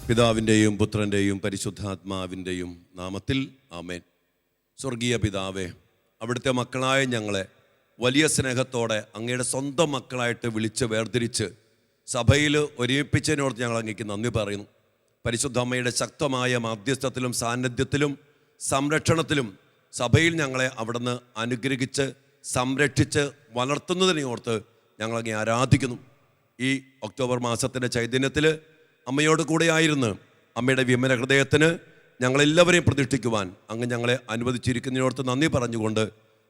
പിതാവിൻ്റെയും പുത്രൻ്റെയും പരിശുദ്ധാത്മാവിൻ്റെയും നാമത്തിൽ ആമേൻ. സ്വർഗീയ പിതാവേ, അവിടുത്തെ മക്കളായ ഞങ്ങളെ വലിയ സ്നേഹത്തോടെ അങ്ങയുടെ സ്വന്തം മക്കളായിട്ട് വിളിച്ച് വേർതിരിച്ച് സഭയിൽ ഒരുമിപ്പിച്ചതിനോട് ഞങ്ങൾ അങ്ങേക്ക് നന്ദി പറയുന്നു. പരിശുദ്ധ അമ്മയുടെ ശക്തമായ മാധ്യസ്ഥത്തിലും സാന്നിധ്യത്തിലും സംരക്ഷണത്തിലും സഭയിൽ ഞങ്ങളെ അവിടുന്ന് അനുഗ്രഹിച്ച് സംരക്ഷിച്ച് വളർത്തുന്നതിനെ ഓർത്ത് ഞങ്ങളങ്ങേ ആരാധിക്കുന്നു. ഈ ഒക്ടോബർ മാസത്തിൻ്റെ ചൈതന്യത്തിൽ അമ്മയോട് കൂടെയായിരുന്നു അമ്മയുടെ വിമല ഹൃദയത്തിന് ഞങ്ങളെല്ലാവരെയും പ്രതിഷ്ഠിക്കുവാൻ അങ്ങ് ഞങ്ങളെ അനുവദിച്ചിരിക്കുന്നതിനോർത്ത് നന്ദി പറഞ്ഞുകൊണ്ട്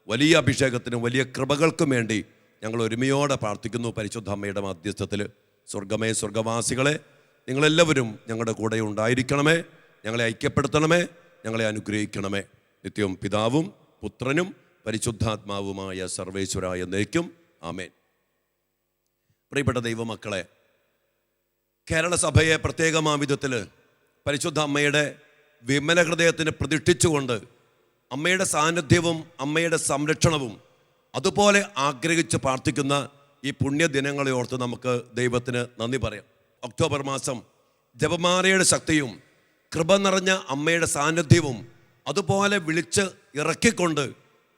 വലിയ അഭിഷേകത്തിനും വലിയ കൃപകൾക്കും വേണ്ടി ഞങ്ങൾ ഒരുമയോടെ പ്രാർത്ഥിക്കുന്നു. പരിശുദ്ധ അമ്മയുടെ മാധ്യസ്ഥത്തിൽ സ്വർഗമേ, സ്വർഗവാസികളെ നിങ്ങളെല്ലാവരും ഞങ്ങളുടെ കൂടെ ഉണ്ടായിരിക്കണമേ, ഞങ്ങളെ ഐക്യപ്പെടുത്തണമേ, ഞങ്ങളെ അനുഗ്രഹിക്കണമേ. നിത്യവും പിതാവും പുത്രനും പരിശുദ്ധാത്മാവുമായ സർവേശ്വരായ എന്നേക്കും ആമേൻ. പ്രിയപ്പെട്ട ദൈവമക്കളെ, കേരള സഭയെ പ്രത്യേകമാ വിധത്തിൽ പരിശുദ്ധ അമ്മയുടെ വിമല ഹൃദയത്തിന് പ്രതിഷ്ഠിച്ചുകൊണ്ട് അമ്മയുടെ സാന്നിധ്യവും അമ്മയുടെ സംരക്ഷണവും അതുപോലെ ആഗ്രഹിച്ച് പ്രാർത്ഥിക്കുന്ന ഈ പുണ്യദിനങ്ങളെ ഓർത്ത് നമുക്ക് ദൈവത്തിന് നന്ദി പറയാം. ഒക്ടോബർ മാസം ജപമാലയുടെ ശക്തിയും കൃപ നിറഞ്ഞ അമ്മയുടെ സാന്നിധ്യവും അതുപോലെ വിളിച്ച് ഇറക്കിക്കൊണ്ട്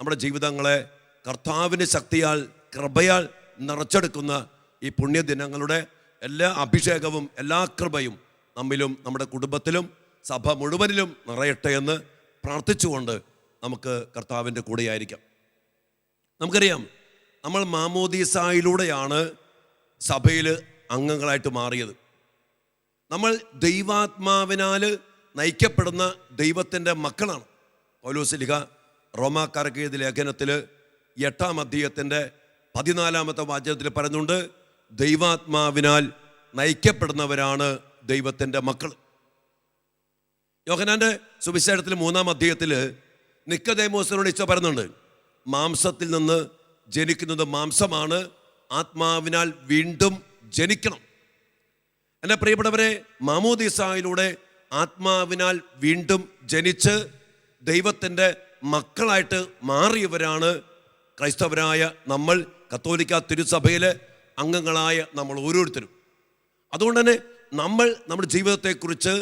നമ്മുടെ ജീവിതങ്ങളെ കർത്താവിൻ്റെ ശക്തിയാൽ കൃപയാൽ നിറച്ചെടുക്കുന്ന ഈ പുണ്യദിനങ്ങളുടെ എല്ലാ അഭിഷേകവും എല്ലാ കൃപയും നമ്മിലും നമ്മുടെ കുടുംബത്തിലും സഭ മുഴുവനിലും നിറയട്ടെ എന്ന് പ്രാർത്ഥിച്ചുകൊണ്ട് നമുക്ക് കർത്താവിൻ്റെ കൂടെയായിരിക്കാം. നമുക്കറിയാം, നമ്മൾ മാമോദീസായിലൂടെയാണ് സഭയിൽ അംഗങ്ങളായിട്ട് മാറിയത്. നമ്മൾ ദൈവാത്മാവിനാൽ നയിക്കപ്പെടുന്ന ദൈവത്തിൻ്റെ മക്കളാണ്. പൗലോസ്ലീഹ റോമാക്കാർക്ക് എഴുതിയ ലേഖനത്തിൽ 8-ാം അധ്യായത്തിൻ്റെ 14-ാമത്തെ വാചകത്തിൽ പറയുന്നുണ്ട്, ദൈവാത്മാവിനാൽ നയിക്കപ്പെടുന്നവരാണ് ദൈവത്തിൻ്റെ മക്കൾ. യോഹന്നാന്റെ സുവിശേഷത്തിൽ 3-ാം അധ്യായത്തിൽ നിക്കോദേമോസിനോട് ഈശോ പറയുന്നുണ്ട്, മാംസത്തിൽ നിന്ന് ജനിക്കുന്നത് മാംസമാണ്, ആത്മാവിനാൽ വീണ്ടും ജനിക്കണം. എൻ്റെ പ്രിയപ്പെട്ടവരെ, മാമോദീസായിലൂടെ ആത്മാവിനാൽ വീണ്ടും ജനിച്ച് ദൈവത്തിൻ്റെ മക്കളായിട്ട് മാറിയവരാണ് ക്രൈസ്തവരായ നമ്മൾ, കത്തോലിക്ക തിരുസഭയിലെ അംഗങ്ങളായ നമ്മൾ ഓരോരുത്തരും. അതുകൊണ്ട് തന്നെ നമ്മൾ നമ്മുടെ ജീവിതത്തെക്കുറിച്ച്,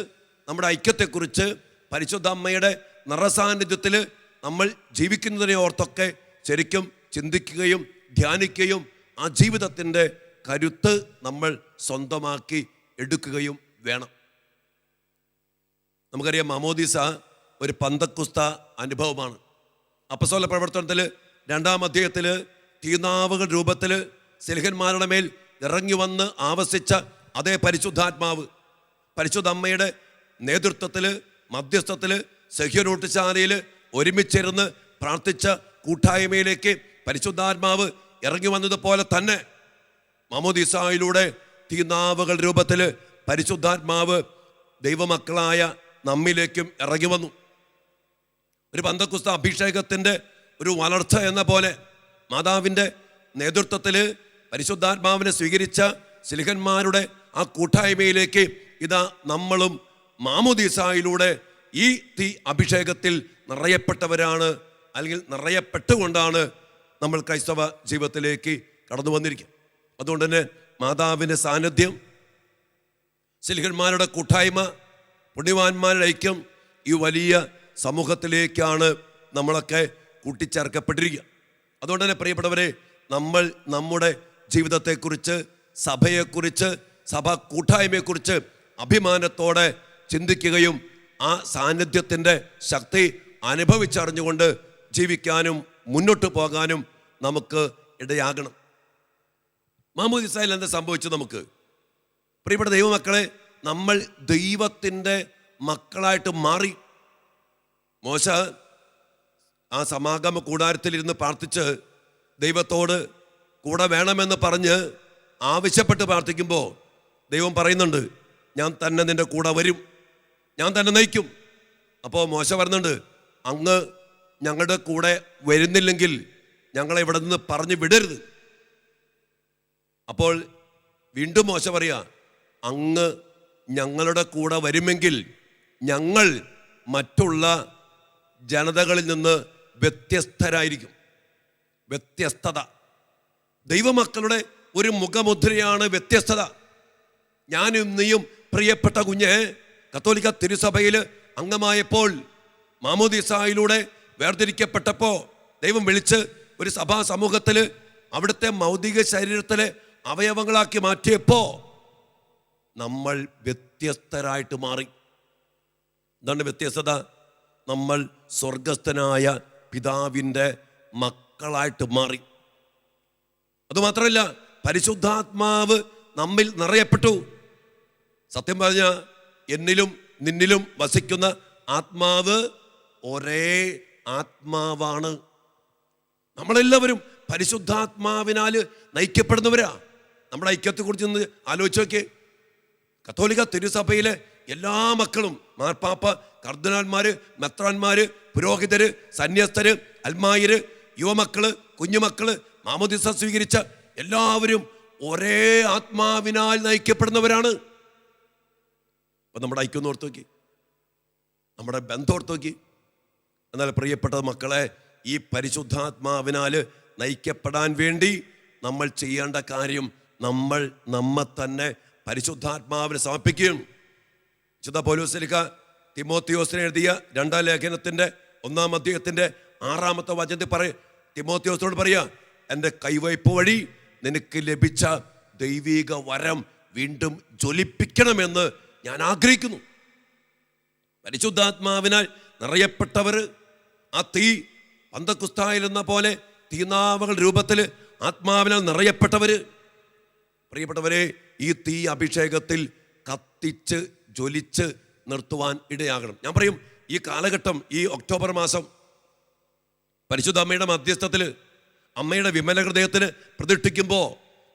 നമ്മുടെ ഐക്യത്തെക്കുറിച്ച് പരിശുദ്ധ അമ്മയുടെ നിറസാന്നിധ്യത്തിൽ നമ്മൾ ജീവിക്കുന്നതിനെ ഓർത്തൊക്കെ ശരിക്കും ചിന്തിക്കുകയും ധ്യാനിക്കുകയും ആ ജീവിതത്തിൻ്റെ കരുത്ത് നമ്മൾ സ്വന്തമാക്കി എടുക്കുകയും വേണം. നമുക്കറിയാം, മാമോദീസ ഒരു പന്തക്കുസ്ത അനുഭവമാണ്. അപ്പസ്തോല പ്രവർത്തനത്തിൽ 2-ാം അധ്യായത്തിൽ തീനാവുകൾ രൂപത്തിൽ സ്ലീഹന്മാരുടെ മേൽ ഇറങ്ങി വന്ന് ആവസിച്ച അതേ പരിശുദ്ധാത്മാവ് പരിശുദ്ധ അമ്മയുടെ നേതൃത്വത്തിൽ മധ്യസ്ഥത്തിൽ സഹ്യനോട്ടുശാലയിൽ ഒരുമിച്ചിരുന്ന് പ്രാർത്ഥിച്ച കൂട്ടായ്മയിലേക്ക് പരിശുദ്ധാത്മാവ് ഇറങ്ങി വന്നതുപോലെ തന്നെ മാമോദീസായിലൂടെ തീനാവുകൾ രൂപത്തിൽ പരിശുദ്ധാത്മാവ് ദൈവമക്കളായ നമ്മിലേക്കും ഇറങ്ങി വന്നു. ഒരു പന്തക്കുസ്ത അഭിഷേകത്തിൻ്റെ ഒരു വളർച്ച എന്ന പോലെ മാതാവിൻ്റെ നേതൃത്വത്തിൽ പരിശുദ്ധാത്മാവിനെ സ്വീകരിച്ച സ്ലീഹന്മാരുടെ ആ കൂട്ടായ്മയിലേക്ക് ഇതാ നമ്മളും മാമോദീസായിലൂടെ ഈ തീ അഭിഷേകത്തിൽ നിറയപ്പെട്ടവരാണ്, അല്ലെങ്കിൽ നിറയപ്പെട്ടുകൊണ്ടാണ് നമ്മൾ ക്രൈസ്തവ ജീവിതത്തിലേക്ക് കടന്നു വന്നിരിക്കുക. അതുകൊണ്ട് തന്നെ മാതാവിൻ്റെ സാന്നിധ്യം, സ്ലീഹന്മാരുടെ കൂട്ടായ്മ, പുണ്യവാന്മാരുടെ ഐക്യം, ഈ വലിയ സമൂഹത്തിലേക്കാണ് നമ്മളൊക്കെ കൂട്ടിച്ചേർക്കപ്പെട്ടിരിക്കുക. അതുകൊണ്ട് തന്നെ പ്രിയപ്പെട്ടവരെ, നമ്മൾ നമ്മുടെ ജീവിതത്തെക്കുറിച്ച്, സഭയെക്കുറിച്ച്, സഭ കൂട്ടായ്മയെക്കുറിച്ച് അഭിമാനത്തോടെ ചിന്തിക്കുകയും ആ സാന്നിധ്യത്തിൻ്റെ ശക്തി അനുഭവിച്ചറിഞ്ഞുകൊണ്ട് ജീവിക്കാനും മുന്നോട്ട് പോകാനും നമുക്ക് ഇടയാകണം. മാമോദീസായിൽ എന്താ സംഭവിച്ചു? നമുക്ക് പ്രിയപ്പെട്ട ദൈവമക്കളെ, നമ്മൾ ദൈവത്തിൻ്റെ മക്കളായിട്ട് മാറി. മോശ ആ സമാഗമ കൂടാരത്തിലിരുന്ന് പ്രാർത്ഥിച്ച് ദൈവത്തോട് കൂടെ വേണമെന്ന് പറഞ്ഞ് ആവശ്യപ്പെട്ട് പ്രാർത്ഥിക്കുമ്പോൾ ദൈവം പറയുന്നുണ്ട്, ഞാൻ തന്നെ നിൻ്റെ കൂടെ വരും, ഞാൻ തന്നെ നയിക്കും. അപ്പോൾ മോശ പറയുന്നുണ്ട്, അങ്ങ് ഞങ്ങളുടെ കൂടെ വരുന്നില്ലെങ്കിൽ ഞങ്ങളെ ഇവിടെ നിന്ന് പറഞ്ഞു വിടരുത്. അപ്പോൾ വീണ്ടും മോശ പറയാ, അങ്ങ് ഞങ്ങളുടെ കൂടെ വരുമെങ്കിൽ ഞങ്ങൾ മറ്റുള്ള ജനതകളിൽ നിന്ന് വ്യത്യസ്തരായിരിക്കും. വ്യത്യസ്തത ദൈവമക്കളുടെ ഒരു മുഖമുദ്രയാണ് വ്യത്യസ്തത. ഞാനും നീയും പ്രിയപ്പെട്ട കുഞ്ഞെ കത്തോലിക്ക തിരുസഭയിൽ അംഗമായപ്പോൾ, മാമോദീസായിലൂടെ വേർതിരിക്കപ്പെട്ടപ്പോൾ, ദൈവം വിളിച്ച് ഒരു സഭാ സമൂഹത്തിൽ അവിടുത്തെ ഭൗതിക ശരീരത്തിലെ അവയവങ്ങളാക്കി മാറ്റിയപ്പോൾ നമ്മൾ വ്യത്യസ്തരായിട്ട് മാറി. എന്താണ് വ്യത്യസ്തത? നമ്മൾ സ്വർഗസ്ഥനായ പിതാവിൻ്റെ മക്കളായിട്ട് മാറി. അതുമാത്രമല്ല, പരിശുദ്ധാത്മാവ് നമ്മിൽ നിറയപ്പെട്ടു. സത്യം പറഞ്ഞ എന്നിലും നിന്നിലും വസിക്കുന്ന ആത്മാവ് ഒരേ ആത്മാവാണ്. നമ്മളെല്ലാവരും പരിശുദ്ധാത്മാവിനാൽ നയിക്കപ്പെടുന്നവരാ. നമ്മുടെ ഐക്യത്തെക്കുറിച്ച് ഒന്ന് ആലോചിച്ച് നോക്കിയേ. കത്തോലിക്ക തിരുസഭയിലെ എല്ലാ മക്കളും, മാർപ്പാപ്പ, കർദിനാൾമാര്, മെത്രാന്മാര്, പുരോഹിതര്, സന്യസ്തര്, അൽമായര്, യുവമക്കള്, കുഞ്ഞുമക്കള്, മാമോദിസ സ്വീകരിച്ച എല്ലാവരും ഒരേ ആത്മാവിനാൽ നയിക്കപ്പെടുന്നവരാണ്. അപ്പൊ നമ്മുടെ ഐക്യം ഓർത്ത് നോക്കി, നമ്മുടെ ബന്ധം ഓർത്ത് നോക്കി. എന്നാൽ പ്രിയപ്പെട്ട മക്കളെ, ഈ പരിശുദ്ധാത്മാവിനാൽ നയിക്കപ്പെടാൻ വേണ്ടി നമ്മൾ ചെയ്യേണ്ട കാര്യം, നമ്മൾ നമ്മെ തന്നെ പരിശുദ്ധാത്മാവിന് സമർപ്പിക്കുകയും. വിശുദ്ധ പൗലോസ്ലീഹ തിമോത്തിയോസിന് എഴുതിയ 2-ാം ലേഖനത്തിന്റെ 1-ാം അധ്യായത്തിന്റെ 6-ാമത്തെ വചനത്തിൽ തിമോത്തിയോസിനോട് പറയാ, എൻ്റെ കൈവയ്പ് വഴി നിനക്ക് ലഭിച്ച ദൈവിക വരം വീണ്ടും ജ്വലിപ്പിക്കണമെന്ന് ഞാൻ ആഗ്രഹിക്കുന്നു. പരിശുദ്ധാത്മാവിനാൽ നിറയപ്പെട്ടവർ, ആ തീ പന്തക്കുസ്തായിൽ എന്ന പോലെ തീനാവകൾ രൂപത്തിൽ ആത്മാവിനാൽ നിറയപ്പെട്ടവർ, പ്രിയപ്പെട്ടവരെ, ഈ തീ അഭിഷേകത്തിൽ കത്തിച്ച് ജ്വലിച്ച് നിർത്തുവാൻ ഇടയാകണം. ഞാൻ പറയും, ഈ കാലഘട്ടം, ഈ ഒക്ടോബർ മാസം പരിശുദ്ധ അമ്മയുടെ മധ്യസ്ഥത്തിൽ അമ്മയുടെ വിമല ഹൃദയത്തിന് പ്രതിഷ്ഠിക്കുമ്പോൾ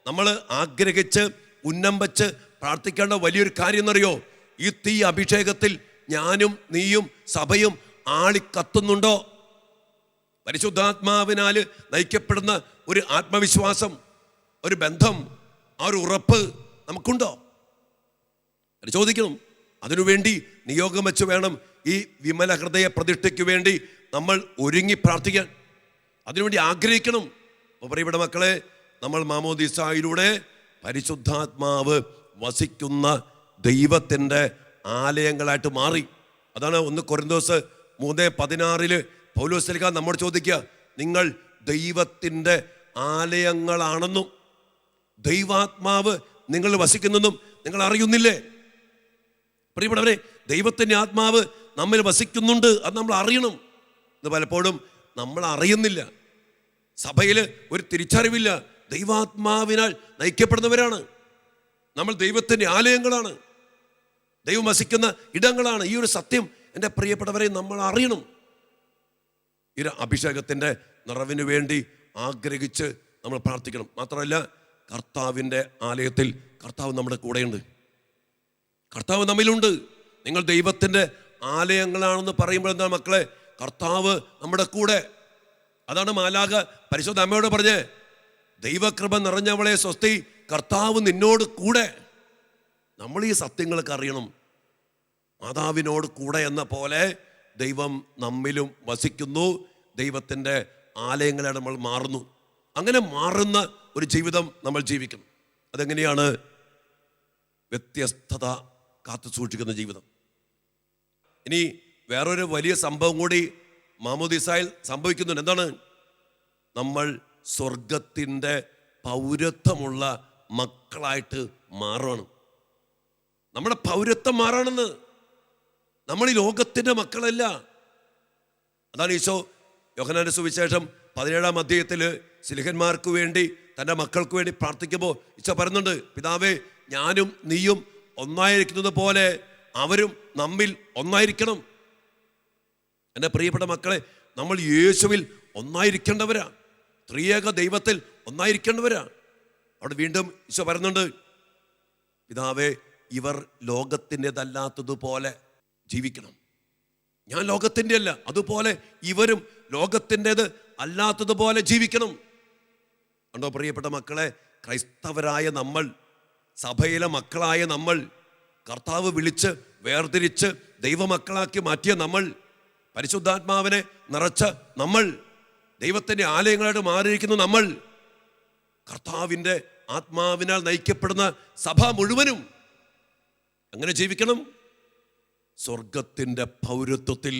നമ്മൾ ആഗ്രഹിച്ച് ഉന്നം വച്ച് പ്രാർത്ഥിക്കേണ്ട വലിയൊരു കാര്യം എന്നറിയോ? ഈ തീ അഭിഷേകത്തിൽ ഞാനും നീയും സഭയും ആളിക്കത്തുന്നുണ്ടോ? പരിശുദ്ധാത്മാവിനാൽ നയിക്കപ്പെടുന്ന ഒരു ആത്മവിശ്വാസം, ഒരു ബന്ധം, ആ ഒരു ഉറപ്പ് നമുക്കുണ്ടോ? ചോദിക്കണം. അതിനുവേണ്ടി നിയോഗം വെച്ച് വേണം ഈ വിമല ഹൃദയ പ്രതിഷ്ഠയ്ക്ക് വേണ്ടി നമ്മൾ ഒരുങ്ങി പ്രാർത്ഥിക്കാൻ. അതിനുവേണ്ടി ആഗ്രഹിക്കണം. അപ്പോൾ പ്രിയപ്പെട്ട മക്കളെ, നമ്മൾ മാമോദീസായിലൂടെ പരിശുദ്ധാത്മാവ് വസിക്കുന്ന ദൈവത്തിൻ്റെ ആലയങ്ങളായിട്ട് മാറി. അതാണ് 1 കൊരിന്തോസ് 3:16 പൗലോസ്ലീഹ നമ്മോട് ചോദിക്കുക, നിങ്ങൾ ദൈവത്തിൻ്റെ ആലയങ്ങളാണെന്നും ദൈവാത്മാവ് നിങ്ങൾ വസിക്കുന്നെന്നും നിങ്ങൾ അറിയുന്നില്ലേ? പ്രിയപ്പെട്ടവരെ, ദൈവത്തിൻ്റെ ആത്മാവ് നമ്മിൽ വസിക്കുന്നുണ്ട്, അത് നമ്മൾ അറിയണം. ഇത് പലപ്പോഴും നമ്മൾ അറിയുന്നില്ല. സഭയിൽ ഒരു തിരിച്ചറിവില്ല. ദൈവാത്മാവിനാൽ നയിക്കപ്പെടുന്നവരാണ് നമ്മൾ. ദൈവത്തിൻ്റെ ആലയങ്ങളാണ്, ദൈവം വസിക്കുന്ന ഇടങ്ങളാണ്. ഈ ഒരു സത്യം എൻ്റെ പ്രിയപ്പെട്ടവരെ നമ്മൾ അറിയണം. ഈ അഭിഷേകത്തിൻ്റെ നിറവിന് വേണ്ടി ആഗ്രഹിച്ച് നമ്മൾ പ്രാർത്ഥിക്കണം. മാത്രമല്ല, കർത്താവിൻ്റെ ആലയത്തിൽ കർത്താവ് നമ്മുടെ കൂടെയുണ്ട്. കർത്താവ് നമ്മിലുണ്ട്. നിങ്ങൾ ദൈവത്തിൻ്റെ ആലയങ്ങളാണെന്ന് പറയുമ്പോൾ എന്താ മക്കളെ? കർത്താവ് നമ്മുടെ കൂടെ. അതാണ് മാലാഖ പരിശുദ്ധ അമ്മയോട് പറഞ്ഞേ, ദൈവകൃപ നിറഞ്ഞവളെ സ്വസ്തി, കർത്താവ് നിന്നോട് കൂടെ. നമ്മൾ ഈ സത്യങ്ങളൊക്കെ അറിയണം. മാതാവിനോട് കൂടെ എന്ന പോലെ ദൈവം നമ്മിലും വസിക്കുന്നു. ദൈവത്തിൻ്റെ ആലയങ്ങളാണ് നമ്മൾ മാറുന്നു. അങ്ങനെ മാറുന്ന ഒരു ജീവിതം നമ്മൾ ജീവിക്കണം. അതെങ്ങനെയാണ്? വ്യത്യസ്തത കാത്തു സൂക്ഷിക്കുന്ന ജീവിതം. ഇനി വേറൊരു വലിയ സംഭവം കൂടി മാമോദീസായിൽ സംഭവിക്കുന്നുണ്ട്. എന്താണ്? നമ്മൾ സ്വർഗത്തിൻ്റെ പൗരത്വമുള്ള മക്കളായിട്ട് മാറണം. നമ്മുടെ പൗരത്വം മാറണമെന്ന്. നമ്മൾ ഈ ലോകത്തിൻ്റെ മക്കളല്ല. അതാണ് ഈശോ യോഹന്നാന്റെ സുവിശേഷം 17-ാം അധ്യായത്തിൽ സ്ലീഹന്മാർക്ക് വേണ്ടി, തൻ്റെ മക്കൾക്ക് വേണ്ടി പ്രാർത്ഥിക്കുമ്പോൾ ഈശോ പറയുന്നുണ്ട്, പിതാവേ, ഞാനും നീയും ഒന്നായിരിക്കുന്നത് പോലെ അവരും നമ്മിൽ ഒന്നായിരിക്കണം. എൻ്റെ പ്രിയപ്പെട്ട മക്കളെ, നമ്മൾ യേശുവിൽ ഒന്നായിരിക്കേണ്ടവരാ. ത്രിയേക ദൈവത്തിൽ ഒന്നായിരിക്കേണ്ടവരാ. അവിടെ വീണ്ടും ഈശോ പറയുന്നുണ്ട്, പിതാവേ, ഇവർ ലോകത്തിൻ്റെതല്ലാത്തതുപോലെ ജീവിക്കണം. ഞാൻ ലോകത്തിൻ്റെ അല്ല, അതുപോലെ ഇവരും ലോകത്തിൻ്റെത് അല്ലാത്തതുപോലെ ജീവിക്കണം. കണ്ടോ പ്രിയപ്പെട്ട മക്കളെ, ക്രൈസ്തവരായ നമ്മൾ, സഭയിലെ മക്കളായ നമ്മൾ, കർത്താവ് വിളിച്ച് വേർതിരിച്ച് ദൈവമക്കളാക്കി മാറ്റിയ നമ്മൾ, പരിശുദ്ധാത്മാവിനെ നിറച്ച നമ്മൾ, ദൈവത്തിൻ്റെ ആലയങ്ങളായിട്ട് മാറിയിരിക്കുന്ന നമ്മൾ, കർത്താവിൻ്റെ ആത്മാവിനാൽ നയിക്കപ്പെടുന്ന സഭ മുഴുവനും എങ്ങനെ ജീവിക്കണം? സ്വർഗത്തിൻ്റെ പൗരത്വത്തിൽ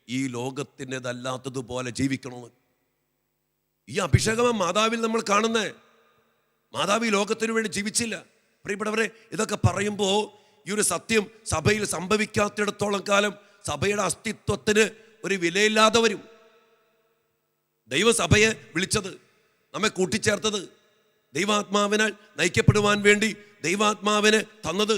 ഈ ലോകത്തിൻ്റെതല്ലാത്തതുപോലെ ജീവിക്കണമെന്ന്. ഈ അഭിഷേകം മാതാവിൽ നമ്മൾ കാണുന്നേ. മാതാവ് ഈ ലോകത്തിനു വേണ്ടി ജീവിച്ചില്ല. പ്രിയപ്പെട്ടവരെ, ഇതൊക്കെ പറയുമ്പോൾ ഈ ഒരു സത്യം സഭയിൽ സംഭവിക്കാത്തിടത്തോളം കാലം സഭയുടെ അസ്തിത്വത്തിന് ഒരു വിലയില്ലാതെ വരും. ദൈവസഭയെ വിളിച്ചത്, നമ്മെ കൂട്ടിച്ചേർത്തത്, ദൈവാത്മാവിനാൽ നയിക്കപ്പെടുവാൻ വേണ്ടി ദൈവാത്മാവിനെ തന്നത്,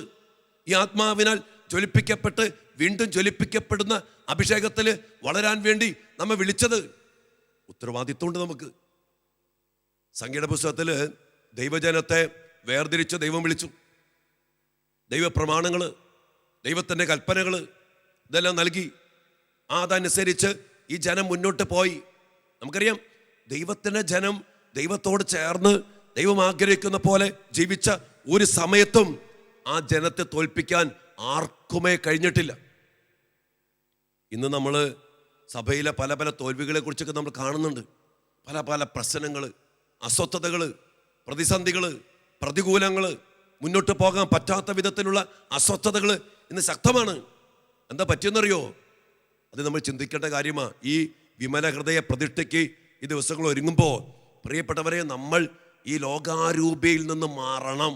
ഈ ആത്മാവിനാൽ ജ്വലിപ്പിക്കപ്പെട്ട് വീണ്ടും ജ്വലിപ്പിക്കപ്പെടുന്ന അഭിഷേകത്തിൽ വളരാൻ വേണ്ടി നമ്മെ വിളിച്ചത്. ഉത്തരവാദിത്വമുണ്ട് നമുക്ക്. സംഖ്യയുടെ പുസ്തകത്തിൽ ദൈവജനത്തെ വേർതിരിച്ച് ദൈവം വിളിച്ചു. ദൈവപ്രമാണങ്ങൾ, ദൈവത്തിൻ്റെ കൽപ്പനകൾ ഇതെല്ലാം നൽകി. അതനുസരിച്ച് ഈ ജനം മുന്നോട്ട് പോയി. നമുക്കറിയാം, ദൈവത്തിൻ്റെ ജനം ദൈവത്തോട് ചേർന്ന് ദൈവം ആഗ്രഹിക്കുന്ന പോലെ ജീവിച്ച ഒരു സമയത്തും ആ ജനത്തെ തോൽപ്പിക്കാൻ ആർക്കുമേ കഴിഞ്ഞിട്ടില്ല. ഇന്ന് നമ്മൾ സഭയിലെ പല പല തോൽവികളെ കുറിച്ചൊക്കെ നമ്മൾ കാണുന്നുണ്ട്. പല പല പ്രശ്നങ്ങൾ, അസ്വസ്ഥതകൾ, പ്രതിസന്ധികൾ, പ്രതികൂലങ്ങൾ, മുന്നോട്ട് പോകാൻ പറ്റാത്ത വിധത്തിലുള്ള അസ്വസ്ഥതകൾ ഇന്ന് ശക്തമാണ്. എന്താ പറ്റിയെന്നറിയോ? അത് നമ്മൾ ചിന്തിക്കേണ്ട കാര്യമാണ്. ഈ വിമല ഹൃദയ പ്രതിഷ്ഠയ്ക്ക് ഈ ദിവസങ്ങൾ ഒരുങ്ങുമ്പോൾ പ്രിയപ്പെട്ടവരെ, നമ്മൾ ഈ ലോകാരൂപിയിൽ നിന്ന് മാറണം.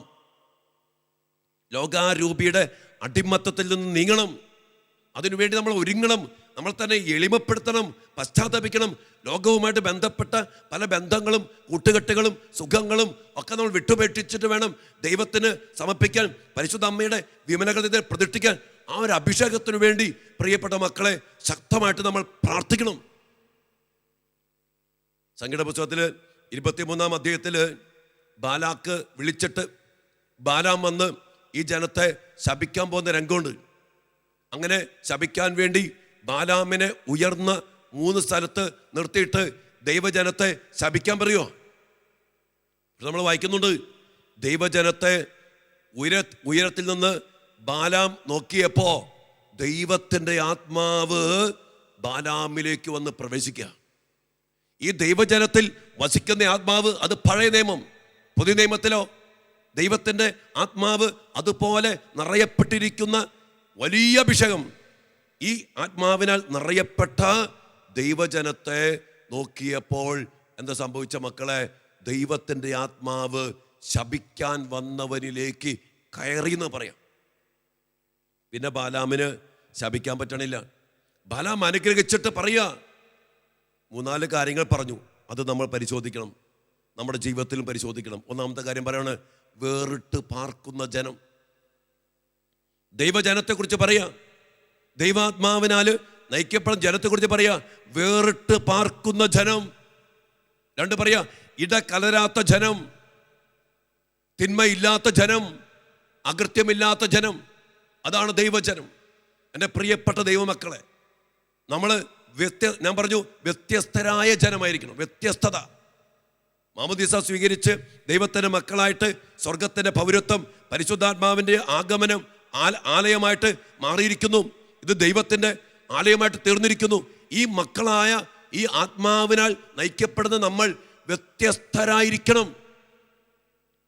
ലോകാരൂപിയുടെ അടിമത്തത്തിൽ നിന്ന് നീങ്ങണം. അതിനുവേണ്ടി നമ്മൾ ഒരുങ്ങണം. നമ്മൾ തന്നെ എളിമപ്പെടുത്തണം, പശ്ചാത്തപിക്കണം. ലോകവുമായിട്ട് ബന്ധപ്പെട്ട പല ബന്ധങ്ങളും കൂട്ടുകെട്ടുകളും സുഖങ്ങളും ഒക്കെ നമ്മൾ വിട്ടുപേക്ഷിച്ചിട്ട് വേണം ദൈവത്തിന് സമർപ്പിക്കാൻ, പരിശുദ്ധ അമ്മയുടെ വിമലഹൃദയത്തെ പ്രതിഷ്ഠിക്കാൻ. ആ ഒരു അഭിഷേകത്തിനു വേണ്ടി പ്രിയപ്പെട്ട മക്കളെ ശക്തമായിട്ട് നമ്മൾ പ്രാർത്ഥിക്കണം. സംഖ്യയുടെ പുസ്തകത്തിൽ 23-ാം അധ്യായത്തിൽ ബാലാക്ക് വിളിച്ചിട്ട് ബാലാം വന്ന് ഈ ജനത്തെ ശപിക്കാൻ പോകുന്ന രംഗമുണ്ട്. അങ്ങനെ ശപിക്കാൻ വേണ്ടി ബാലാമിനെ ഉയർന്ന 3 സ്ഥലത്ത് നിർത്തിയിട്ട് ദൈവജനത്തെ ശപിക്കാൻ പറയുമോ? നമ്മൾ വായിക്കുന്നുണ്ട്, ദൈവജനത്തെ ഉയരത്തിൽ നിന്ന് ബാലാം നോക്കിയപ്പോ ദൈവത്തിൻ്റെ ആത്മാവ് ബാലാമിലേക്ക് വന്ന് പ്രവേശിക്കുക. ഈ ദൈവജനത്തിൽ വസിക്കുന്ന ആത്മാവ് അത് പഴയ നിയമം. പുതിയ നിയമത്തിലോ ദൈവത്തിൻ്റെ ആത്മാവ് അതുപോലെ നിറയപ്പെട്ടിരിക്കുന്ന വലിയ അഭിഷേകം. ഈ ആത്മാവിനാൽ നിറയപ്പെട്ട ദൈവജനത്തെ നോക്കിയപ്പോൾ എന്താ സംഭവിച്ച മക്കളെ? ദൈവത്തിൻ്റെ ആത്മാവ് ശപിക്കാൻ വന്നവനിലേക്ക് കയറി എന്ന് പറയാം. പിന്നെ ബാലാമിന് ശപിക്കാൻ പറ്റണില്ല. ബാലാം അനുഗ്രഹിച്ചിട്ട് പറയുക 3-4 കാര്യങ്ങൾ പറഞ്ഞു. അത് നമ്മൾ പരിശോധിക്കണം, നമ്മുടെ ജീവിതത്തിലും പരിശോധിക്കണം. ഒന്നാമത്തെ കാര്യം പറയാണ്, വേറിട്ട് പാർക്കുന്ന ജനം. ദൈവജനത്തെക്കുറിച്ച് പറയാ, ദൈവാത്മാവിനാൽ നയിക്കപ്പെടുന്ന ജനത്തെക്കുറിച്ച് പറയാ, വേറിട്ട് പാർക്കുന്ന ജനം. 2 പറയാ, ഇടകലരാത്ത ജനം, തിന്മയില്ലാത്ത ജനം, അകൃത്യമില്ലാത്ത ജനം. അതാണ് ദൈവജനം. എൻ്റെ പ്രിയപ്പെട്ട ദൈവമക്കളെ, നമ്മൾ ഞാൻ പറഞ്ഞു വ്യത്യസ്തരായ ജനമായിരിക്കണം. വ്യത്യസ്തത. മാമോദീസ സ്വീകരിച്ച് ദൈവത്തിൻ്റെ മക്കളായിട്ട് സ്വർഗത്തിൻ്റെ പൗരത്വം, പരിശുദ്ധാത്മാവിൻ്റെ ആഗമനം ആലയമായിട്ട് മാറിയിരിക്കുന്നു. ഇത് ദൈവത്തിൻ്റെ ആലയമായിട്ട് തീർന്നിരിക്കുന്നു. ഈ മക്കളായ ഈ ആത്മാവിനാൽ നയിക്കപ്പെടുന്ന നമ്മൾ വ്യത്യസ്തരായിരിക്കണം.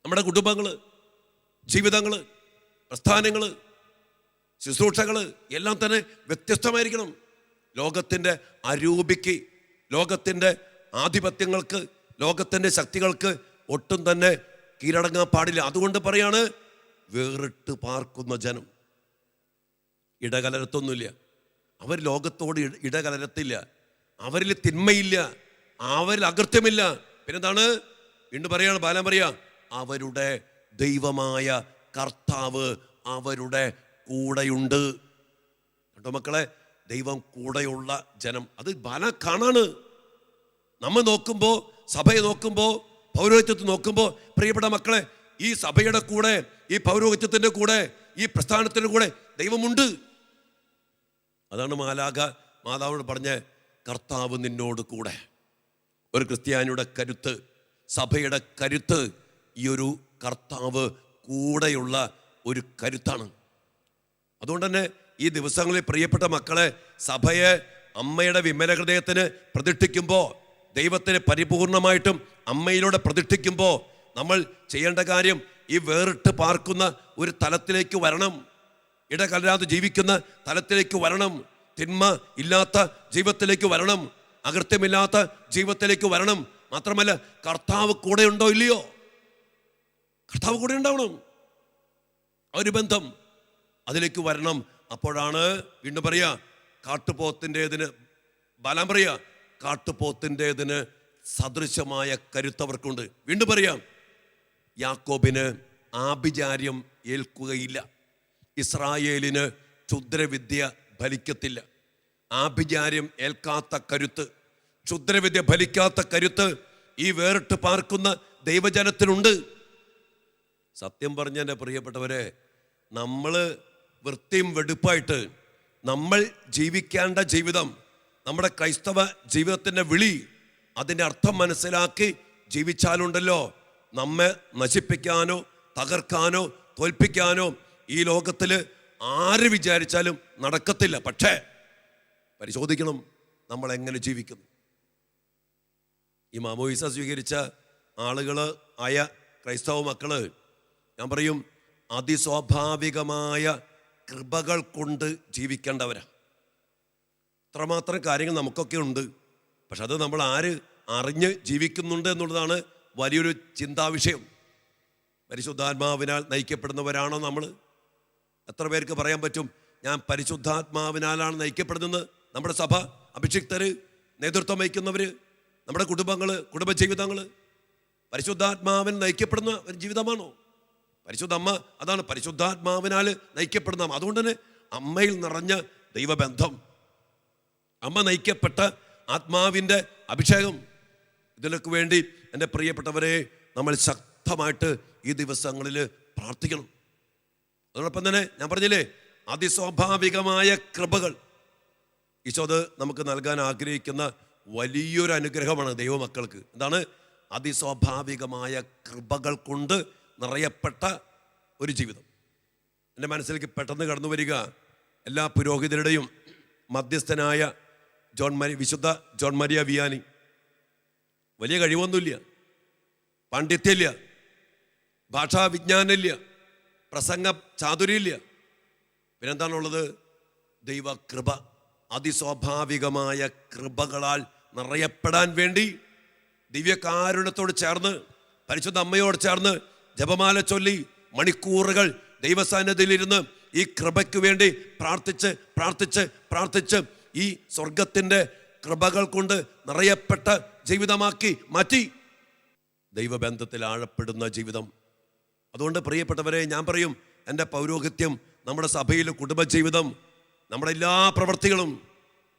നമ്മുടെ കുടുംബങ്ങൾ, ജീവിതങ്ങൾ, പ്രസ്ഥാനങ്ങൾ, ശുശ്രൂഷകൾ എല്ലാം തന്നെ വ്യത്യസ്തമായിരിക്കണം. ലോകത്തിൻ്റെ അരൂപിക്ക്, ലോകത്തിൻ്റെ ആധിപത്യങ്ങൾക്ക്, ലോകത്തിൻ്റെ ശക്തികൾക്ക് ഒട്ടും തന്നെ കീഴടങ്ങാൻ പാടില്ല. അതുകൊണ്ട് പറയാണ്, വേറിട്ട് പാർക്കുന്ന ജനം. ഇടകലരത്തൊന്നുമില്ല. അവർ ലോകത്തോട് ഇടകലരത്തില്ല. അവരിൽ തിന്മയില്ല, അവരിൽ അകൃത്യമില്ല. പിന്നെന്താണ്? വീണ്ടും പറയാണ്, ബാലാം പറയാ, അവരുടെ ദൈവമായ കർത്താവ് അവരുടെ കൂടെയുണ്ട്. കേട്ടോ മക്കളെ, ദൈവം കൂടെയുള്ള ജനം. അത് ബാലാക്കാണാണ്. നമ്മെ നോക്കുമ്പോൾ, സഭയെ നോക്കുമ്പോൾ, പൗരോഹിത്യത്തെ നോക്കുമ്പോൾ പ്രിയപ്പെട്ട മക്കളെ, ഈ സഭയുടെ കൂടെ, ഈ പൗരോഹിത്യത്തിൻ്റെ കൂടെ, ഈ പ്രസ്ഥാനത്തിൻ്റെ കൂടെ ദൈവമുണ്ട്. അതാണ് മാതാവിനോട് പറഞ്ഞ, കർത്താവ് നിന്നോട് കൂടെ. ഒരു ക്രിസ്ത്യാനിയുടെ കരുത്ത്, സഭയുടെ കരുത്ത് ഈ ഒരു കർത്താവ് കൂടെയുള്ള ഒരു കരുത്താണ്. അതുകൊണ്ട് തന്നെ ഈ ദിവസങ്ങളിൽ പ്രിയപ്പെട്ട മക്കളെ, സഭയെ അമ്മയുടെ വിമല ഹൃദയത്തിന് പ്രതിഷ്ഠിക്കുമ്പോൾ, ദൈവത്തിന് പരിപൂർണമായിട്ടും അമ്മയിലൂടെ പ്രതിഷ്ഠിക്കുമ്പോൾ നമ്മൾ ചെയ്യേണ്ട കാര്യം ഈ വേറിട്ട് പാർക്കുന്ന ഒരു തലത്തിലേക്ക് വരണം. ഇടകലരാതെ ജീവിക്കുന്ന തലത്തിലേക്ക് വരണം. തിന്മ ഇല്ലാത്ത ജീവിതത്തിലേക്ക് വരണം. അകൃത്യമില്ലാത്ത ജീവിതത്തിലേക്ക് വരണം. മാത്രമല്ല, കർത്താവ് കൂടെ ഉണ്ടോ ഇല്ലയോ? കർത്താവ് കൂടെ ഉണ്ടാവണം. ഒരു ബന്ധം അതിലേക്ക് വരണം. അപ്പോഴാണ് വീണ്ടും പറയാ, കാട്ടുപോത്തിൻ്റെതിന് ബലം പറയാ, കാട്ടുപോത്തിൻ്റെതിന് സദൃശമായ കരുത്തവർക്കുണ്ട്. വീണ്ടും പറയാം, യാക്കോബിന് ആഭിചാര്യം ഏൽക്കുകയില്ല, ഇസ്രായേലിന് ക്ഷുദ്രവിദ്യ ഫലിക്കത്തില്ല. ആഭിചാര്യം ഏൽക്കാത്ത കരുത്ത്, ക്ഷുദ്രവിദ്യ ഫലിക്കാത്ത കരുത്ത് ഈ വേറിട്ട് പാർക്കുന്ന ദൈവജനത്തിനുണ്ട്. സത്യം പറഞ്ഞ എൻ്റെ പ്രിയപ്പെട്ടവരെ, നമ്മൾ വൃത്തിയും വെടുപ്പായിട്ട് നമ്മൾ ജീവിക്കേണ്ട ജീവിതം, നമ്മുടെ ക്രൈസ്തവ ജീവിതത്തിൻ്റെ വിളി, അതിൻ്റെ അർത്ഥം മനസ്സിലാക്കി ജീവിച്ചാലുണ്ടല്ലോ, നമ്മെ നശിപ്പിക്കാനോ തകർക്കാനോ തോൽപ്പിക്കാനോ ഈ ലോകത്തിൽ ആര് വിചാരിച്ചാലും നടക്കത്തില്ല. പക്ഷേ പരിശോധിക്കണം നമ്മൾ എങ്ങനെ ജീവിക്കുന്നു. ഈ മാമോദിസ സ്വീകരിച്ച ആളുകൾ ആയ ക്രൈസ്തവ മക്കള്, ഞാൻ പറയും, അതിസ്വാഭാവികമായ കൃപകൾ കൊണ്ട് ജീവിക്കേണ്ടവരാ. ഇത്രമാത്രം കാര്യങ്ങൾ നമുക്കൊക്കെ ഉണ്ട്. പക്ഷെ അത് നമ്മൾ ആര് അറിഞ്ഞ് ജീവിക്കുന്നുണ്ട് എന്നുള്ളതാണ് വലിയൊരു ചിന്താവിഷയം. പരിശുദ്ധാത്മാവിനാൽ നയിക്കപ്പെടുന്നവരാണോ നമ്മൾ? എത്ര പേർക്ക് പറയാൻ പറ്റും ഞാൻ പരിശുദ്ധാത്മാവിനാലാണ് നയിക്കപ്പെടുന്നത്? നമ്മുടെ സഭ, അഭിഷിക്തര്, നേതൃത്വം വഹിക്കുന്നവര്, നമ്മുടെ കുടുംബങ്ങള്, കുടുംബജീവിതങ്ങള് പരിശുദ്ധാത്മാവിന് നയിക്കപ്പെടുന്ന ഒരു ജീവിതമാണോ? പരിശുദ്ധ അമ്മ അതാണ് പരിശുദ്ധാത്മാവിനാൽ നയിക്കപ്പെടുന്ന. അതുകൊണ്ട് തന്നെ അമ്മയിൽ നിറഞ്ഞ ദൈവബന്ധം, അമ്മ നയിക്കപ്പെട്ട ആത്മാവിൻ്റെ അഭിഷേകം, ഇതിനൊക്കെ വേണ്ടി എൻ്റെ പ്രിയപ്പെട്ടവരെ നമ്മൾ ശക്തമായിട്ട് ഈ ദിവസങ്ങളിൽ പ്രാർത്ഥിക്കണം. അതോടൊപ്പം തന്നെ ഞാൻ പറഞ്ഞില്ലേ, അതിസ്വാഭാവികമായ കൃപകൾ ഈശോ നമുക്ക് നൽകാൻ ആഗ്രഹിക്കുന്ന വലിയൊരു അനുഗ്രഹമാണ് ദൈവമക്കൾക്ക്. എന്താണ്? അതിസ്വാഭാവികമായ കൃപകൾ കൊണ്ട് നിറയപ്പെട്ട ഒരു ജീവിതം. എൻ്റെ മനസ്സിലേക്ക് പെട്ടെന്ന് കടന്നു വരിക എല്ലാ പുരോഹിതരുടെയും മധ്യസ്ഥനായ വിശുദ്ധ ജോൺ മരിയ വിയാനി. വലിയ കഴിവൊന്നുമില്ല, പാണ്ഡിത്യമില്ല, ഭാഷാ വിജ്ഞാനമില്ല, പ്രസംഗ ചാതുര്യമില്ല. പിന്നെന്താണുള്ളത്? ദൈവകൃപ. അതിസ്വാഭാവികമായ കൃപകളാൽ നിറയപ്പെടാൻ വേണ്ടി ദിവ്യകാരുണ്യത്തോട് ചേർന്ന്, പരിശുദ്ധ അമ്മയോട് ചേർന്ന് ജപമാല ചൊല്ലി മണിക്കൂറുകൾ ദൈവസാന്നിധ്യത്തിലിരുന്ന് ഈ കൃപയ്ക്ക് വേണ്ടി പ്രാർത്ഥിച്ച് പ്രാർത്ഥിച്ച് പ്രാർത്ഥിച്ച് ഈ സ്വർഗത്തിൻ്റെ കൃപകൾ കൊണ്ട് നിറയപ്പെട്ട ജീവിതമാക്കി മാറ്റി. ദൈവബന്ധത്തിൽ ആഴപ്പെടുന്ന ജീവിതം. അതുകൊണ്ട് പ്രിയപ്പെട്ടവരെ, ഞാൻ പറയും, എൻ്റെ പൗരോഹിത്യം, നമ്മുടെ സഭയിൽ കുടുംബജീവിതം, നമ്മുടെ എല്ലാ പ്രവൃത്തികളും,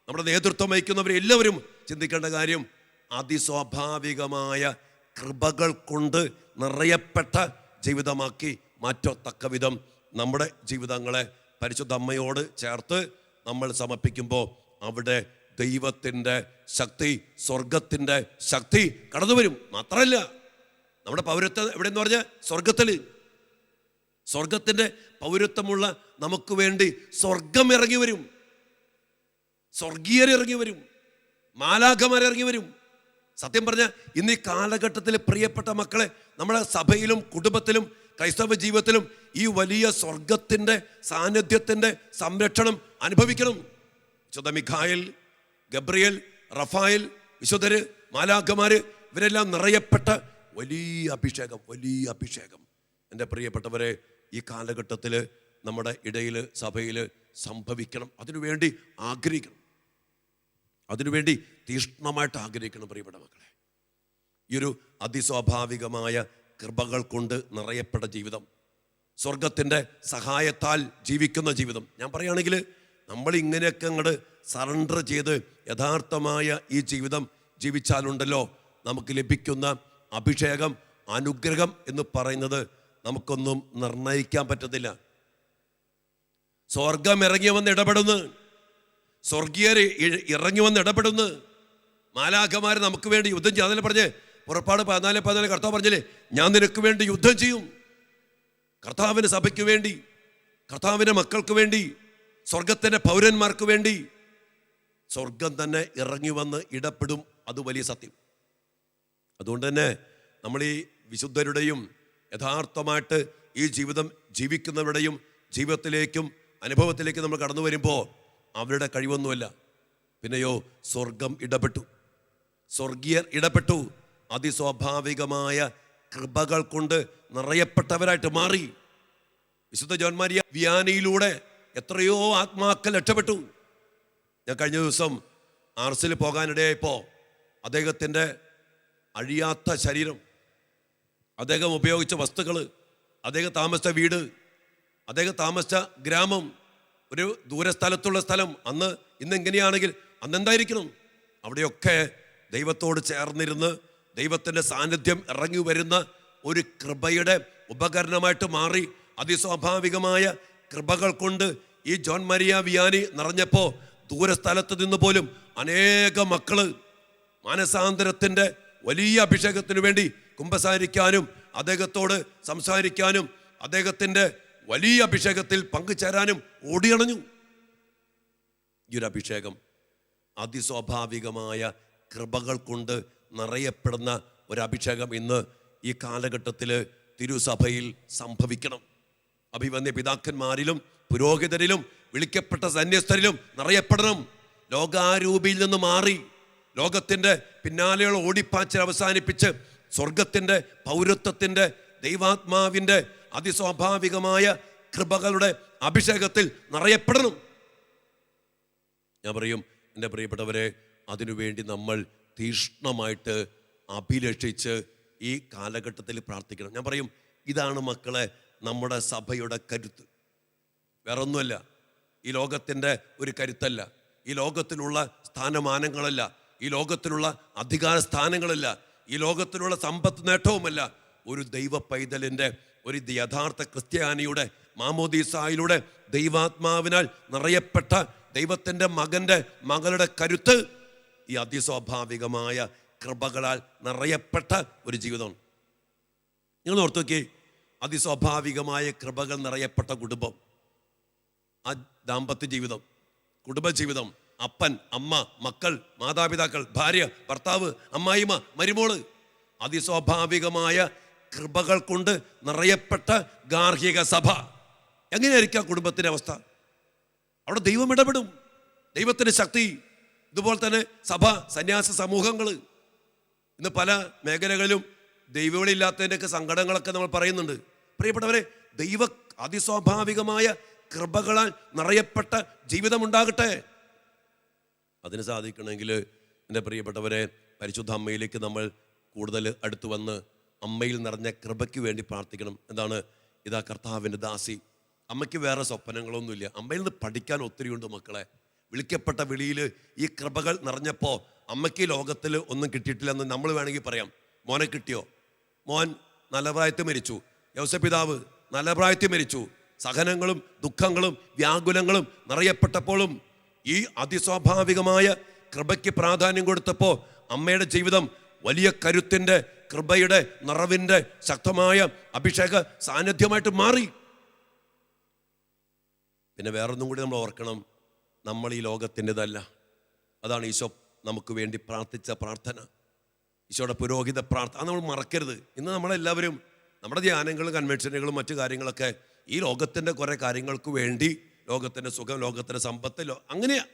നമ്മുടെ നേതൃത്വം വഹിക്കുന്നവരെല്ലാവരും ചിന്തിക്കേണ്ട കാര്യം, അതിസ്വാഭാവികമായ കൃപകൾ കൊണ്ട് നിറയപ്പെട്ട ജീവിതമാക്കി മാറ്റത്തക്ക വിധം നമ്മുടെ ജീവിതങ്ങളെ പരിശുദ്ധ അമ്മയോട് ചേർത്ത് നമ്മൾ സമർപ്പിക്കുമ്പോൾ അവിടെ ദൈവത്തിൻ്റെ ശക്തി, സ്വർഗത്തിൻ്റെ ശക്തി കടന്നു വരും. മാത്രമല്ല, നമ്മുടെ പൗരത്വം എവിടെയെന്ന് പറഞ്ഞാൽ സ്വർഗത്തിൽ. സ്വർഗത്തിൻ്റെ പൗരത്വമുള്ള നമുക്ക് വേണ്ടി സ്വർഗം ഇറങ്ങി വരും, സ്വർഗീയർ ഇറങ്ങി വരും, മാലാഖമാർ ഇറങ്ങി വരും. സത്യം പറഞ്ഞാൽ ഇന്ന് ഈ കാലഘട്ടത്തിൽ പ്രിയപ്പെട്ട മക്കളെ, നമ്മുടെ സഭയിലും കുടുംബത്തിലും ക്രൈസ്തവ ജീവിതത്തിലും ഈ വലിയ സ്വർഗത്തിൻ്റെ സാന്നിധ്യത്തിൻ്റെ സംരക്ഷണം അനുഭവിക്കണം. വിശുദ്ധ മിഖായേൽ, ഗബ്രിയേൽ, റഫായേൽ, വിശുദ്ധര്, മാലാഖമാര്, ഇവരെല്ലാം നിറയപ്പെട്ട വലിയ അഭിഷേകം, വലിയ അഭിഷേകം എൻ്റെ പ്രിയപ്പെട്ടവരെ ഈ കാലഘട്ടത്തിൽ നമ്മുടെ ഇടയിൽ സഭയിൽ സംഭവിക്കണം. അതിനുവേണ്ടി ആഗ്രഹിക്കണം, അതിനുവേണ്ടി തീഷ്ണമായിട്ട് ആഗ്രഹിക്കണം പ്രിയപ്പെട്ട മക്കളെ. ഈ ഒരു അതിസ്വാഭാവികമായ കൃപകൾ കൊണ്ട് നിറയപ്പെട്ട ജീവിതം, സ്വർഗത്തിൻ്റെ സഹായത്താൽ ജീവിക്കുന്ന ജീവിതം. ഞാൻ പറയുകയാണെങ്കിൽ നമ്മൾ ഇങ്ങനെയൊക്കെ അങ്ങോട്ട് സറണ്ടർ ചെയ്ത് യഥാർത്ഥമായ ഈ ജീവിതം ജീവിച്ചാലുണ്ടല്ലോ, നമുക്ക് ലഭിക്കുന്ന അഭിഷേകം, അനുഗ്രഹം എന്ന് പറയുന്നത് നമുക്കൊന്നും നിർണ്ണയിക്കാൻ പറ്റത്തില്ല. സ്വർഗം ഇറങ്ങി വന്ന് ഇടപെടുന്നു, സ്വർഗീയർ ഇറങ്ങി വന്ന് ഇടപെടുന്നു, മാലാഖമാർ നമുക്ക് വേണ്ടി യുദ്ധം ചെയ്യും. അതല്ലേ പറഞ്ഞേ പുറപ്പാട് 14:14 കർത്താവ് പറഞ്ഞില്ലേ, ഞാൻ നിനക്ക് വേണ്ടി യുദ്ധം ചെയ്യും. കർത്താവിൻ്റെ സഭയ്ക്ക് വേണ്ടി, കർത്താവിൻ്റെ മക്കൾക്ക് വേണ്ടി, സ്വർഗത്തിൻ്റെ പൗരന്മാർക്ക് വേണ്ടി സ്വർഗം തന്നെ ഇറങ്ങി വന്ന് ഇടപെടും. അത് വലിയ സത്യം. അതുകൊണ്ട് തന്നെ നമ്മൾ ഈ വിശുദ്ധരുടെയും യഥാർത്ഥമായിട്ട് ഈ ജീവിതം ജീവിക്കുന്നവരുടെയും ജീവിതത്തിലേക്കും അനുഭവത്തിലേക്ക് നമ്മൾ കടന്നു വരുമ്പോൾ അവരുടെ കഴിവൊന്നുമല്ല, പിന്നെയോ സ്വർഗം ഇടപെട്ടു, സ്വർഗീയർ ഇടപെട്ടു. അതിസ്വാഭാവികമായ കൃപകൾ കൊണ്ട് നിറയപ്പെട്ടവരായിട്ട് മാറി. വിശുദ്ധ ജോൺ മരിയ വിയാനിയിലൂടെ എത്രയോ ആത്മാക്കൾ രക്ഷപ്പെട്ടു. ഞാൻ കഴിഞ്ഞ ദിവസം ആർസിൽ പോകാനിടയായപ്പോൾ അദ്ദേഹത്തിൻ്റെ അഴിയാത്ത ശരീരം, അദ്ദേഹം ഉപയോഗിച്ച വസ്തുക്കൾ, അദ്ദേഹം താമസിച്ച വീട്, അദ്ദേഹം താമസിച്ച ഗ്രാമം, ഒരു ദൂരസ്ഥലത്തുള്ള സ്ഥലം, ഇന്നെങ്ങനെയാണെങ്കിൽ അന്നെന്തായിരിക്കണം, അവിടെയൊക്കെ ദൈവത്തോട് ചേർന്നിരുന്ന് ദൈവത്തിൻ്റെ സാന്നിധ്യം ഇറങ്ങി വരുന്ന ഒരു കൃപയുടെ ഉപകരണമായിട്ട് മാറി. അതിസ്വാഭാവികമായ കൃപകൾ കൊണ്ട് ഈ ജോൺ മരിയ വിയാനി നിറഞ്ഞപ്പോൾ ദൂരസ്ഥലത്ത് നിന്ന് പോലും അനേക മക്കള് മാനസാന്തരത്തിൻ്റെ വലിയ അഭിഷേകത്തിനു വേണ്ടി കുമ്പസാരിക്കാനും അദ്ദേഹത്തോട് സംസാരിക്കാനും അദ്ദേഹത്തിൻ്റെ വലിയ അഭിഷേകത്തിൽ പങ്കുചേരാനും ഓടിയണഞ്ഞു. ഈ ഒരു അഭിഷേകം അതിസ്വാഭാവികമായ കൃപകൾ കൊണ്ട് നിറയപ്പെടുന്ന ഒരഭിഷേകം ഇന്ന് ഈ കാലഘട്ടത്തിൽ തിരുസഭയിൽ സംഭവിക്കണം. അഭിവന്യ പിതാക്കന്മാരിലും പുരോഹിതരിലും വിളിക്കപ്പെട്ട സന്യസ്തരിലും നിറയപ്പെടണം. ലോകാരൂപിയിൽ നിന്ന് മാറി ലോകത്തിൻ്റെ പിന്നാലെയുള്ള ഓടിപ്പാച്ചിൽ അവസാനിപ്പിച്ച് സ്വർഗത്തിൻ്റെ പൗരത്വത്തിൻ്റെ ദൈവാത്മാവിൻ്റെ അതിസ്വാഭാവികമായ കൃപകളുടെ അഭിഷേകത്തിൽ നിറയപ്പെടണം. ഞാൻ പറയും, എൻ്റെ പ്രിയപ്പെട്ടവരെ, അതിനുവേണ്ടി നമ്മൾ തീഷ്ണമായിട്ട് അഭിലഷിച്ച് ഈ കാലഘട്ടത്തിൽ പ്രാർത്ഥിക്കണം. ഞാൻ പറയും, ഇതാണ് മക്കളെ നമ്മുടെ സഭയുടെ കരുത്ത്. വേറൊന്നുമല്ല, ഈ ലോകത്തിൻ്റെ ഒരു കരുത്തല്ല, ഈ ലോകത്തിലുള്ള സ്ഥാനമാനങ്ങളല്ല, ഈ ലോകത്തിലുള്ള അധികാര സ്ഥാനങ്ങളല്ല, ഈ ലോകത്തിലുള്ള സമ്പത്ത് നേട്ടവുമല്ല. ഒരു ദൈവ പൈതലിൻ്റെ, ഒരു യഥാർത്ഥ ക്രിസ്ത്യാനിയുടെ മാമോദീസായിലൂടെ ദൈവാത്മാവിനാൽ നിറയപ്പെട്ട ദൈവത്തിൻ്റെ മകളുടെ കരുത്ത് ഈ അതിസ്വാഭാവികമായ കൃപകളാൽ നിറയപ്പെട്ട ഒരു ജീവിതമാണ്. നിങ്ങൾ ഓർത്തു നോക്കി, അതിസ്വാഭാവികമായ കൃപകൾ നിറയപ്പെട്ട കുടുംബം, ആ ദാമ്പത്യ ജീവിതം, കുടുംബജീവിതം, അപ്പൻ, അമ്മ, മക്കൾ, മാതാപിതാക്കൾ, ഭാര്യ, ഭർത്താവ്, അമ്മായിമ്മ, മരുമോള്, അതിസ്വാഭാവികമായ കൃപകൾ കൊണ്ട് നിറയപ്പെട്ട ഗാർഹിക സഭ. എങ്ങനെയായിരിക്കും ആ കുടുംബത്തിൻ്റെ അവസ്ഥ? അവിടെ ദൈവം ഇടപെടും, ദൈവത്തിൻ്റെ ശക്തി. ഇതുപോലെ തന്നെ സഭ, സന്യാസ സമൂഹങ്ങൾ, ഇന്ന് പല മേഖലകളിലും ദൈവവിളിയില്ലാത്തതിൻ്റെയൊക്കെ സങ്കടങ്ങളൊക്കെ നമ്മൾ പറയുന്നുണ്ട്. പ്രിയപ്പെട്ടവരെ, അതിസ്വാഭാവികമായ കൃപകളാൽ നിറയപ്പെട്ട ജീവിതമുണ്ടാകട്ടെ. അതിന് സാധിക്കണമെങ്കിൽ എൻ്റെ പ്രിയപ്പെട്ടവരെ, പരിശുദ്ധ അമ്മയിലേക്ക് നമ്മൾ കൂടുതൽ അടുത്തു വന്ന് അമ്മയിൽ നിറഞ്ഞ കൃപയ്ക്ക് വേണ്ടി പ്രാർത്ഥിക്കണം. എന്താണ്? ഇതാ കർത്താവിൻ്റെ ദാസി. അമ്മയ്ക്ക് വേറെ സ്വപ്നങ്ങളൊന്നുമില്ല. അമ്മയിൽ നിന്ന് പഠിക്കാൻ ഒത്തിരിയുണ്ട് മക്കളെ. വിളിക്കപ്പെട്ട വിളിയിൽ ഈ കൃപകൾ നിറഞ്ഞപ്പോൾ അമ്മയ്ക്ക് ലോകത്തിൽ ഒന്നും കിട്ടിയിട്ടില്ലെന്ന് നമ്മൾ വേണമെങ്കിൽ പറയാം. മോനെ കിട്ടിയോ? മോൻ നല്ല പ്രായത്തിൽ മരിച്ചു. യൗസപിതാവ് നല്ല പ്രായത്തിൽ മരിച്ചു. സഹനങ്ങളും ദുഃഖങ്ങളും വ്യാകുലങ്ങളും നിറയപ്പെട്ടപ്പോഴും ഈ അതിസ്വാഭാവികമായ കൃപയ്ക്ക് പ്രാധാന്യം കൊടുത്തപ്പോൾ അമ്മയുടെ ജീവിതം വലിയ കരുത്തിൻ്റെ, കൃപയുടെ, നിറവിൻ്റെ ശക്തമായ അഭിഷേക സാന്നിധ്യമായിട്ട് മാറി. പിന്നെ വേറൊന്നും കൂടി നമ്മൾ ഓർക്കണം, നമ്മൾ ഈ ലോകത്തിൻ്റെതല്ല. അതാണ് ഈശോ നമുക്ക് വേണ്ടി പ്രാർത്ഥിച്ച പ്രാർത്ഥന, ഈശോയുടെ പുരോഹിത പ്രാർത്ഥന. അത് നമ്മൾ മറക്കരുത്. ഇന്ന് നമ്മളെല്ലാവരും നമ്മുടെ ധ്യാനങ്ങളും കൺവെൻഷനുകളും മറ്റു കാര്യങ്ങളൊക്കെ ഈ ലോകത്തിൻ്റെ കുറേ കാര്യങ്ങൾക്ക് വേണ്ടി, ലോകത്തിൻ്റെ സുഖം, ലോകത്തിൻ്റെ സമ്പത്ത്, അങ്ങനെയാണ്.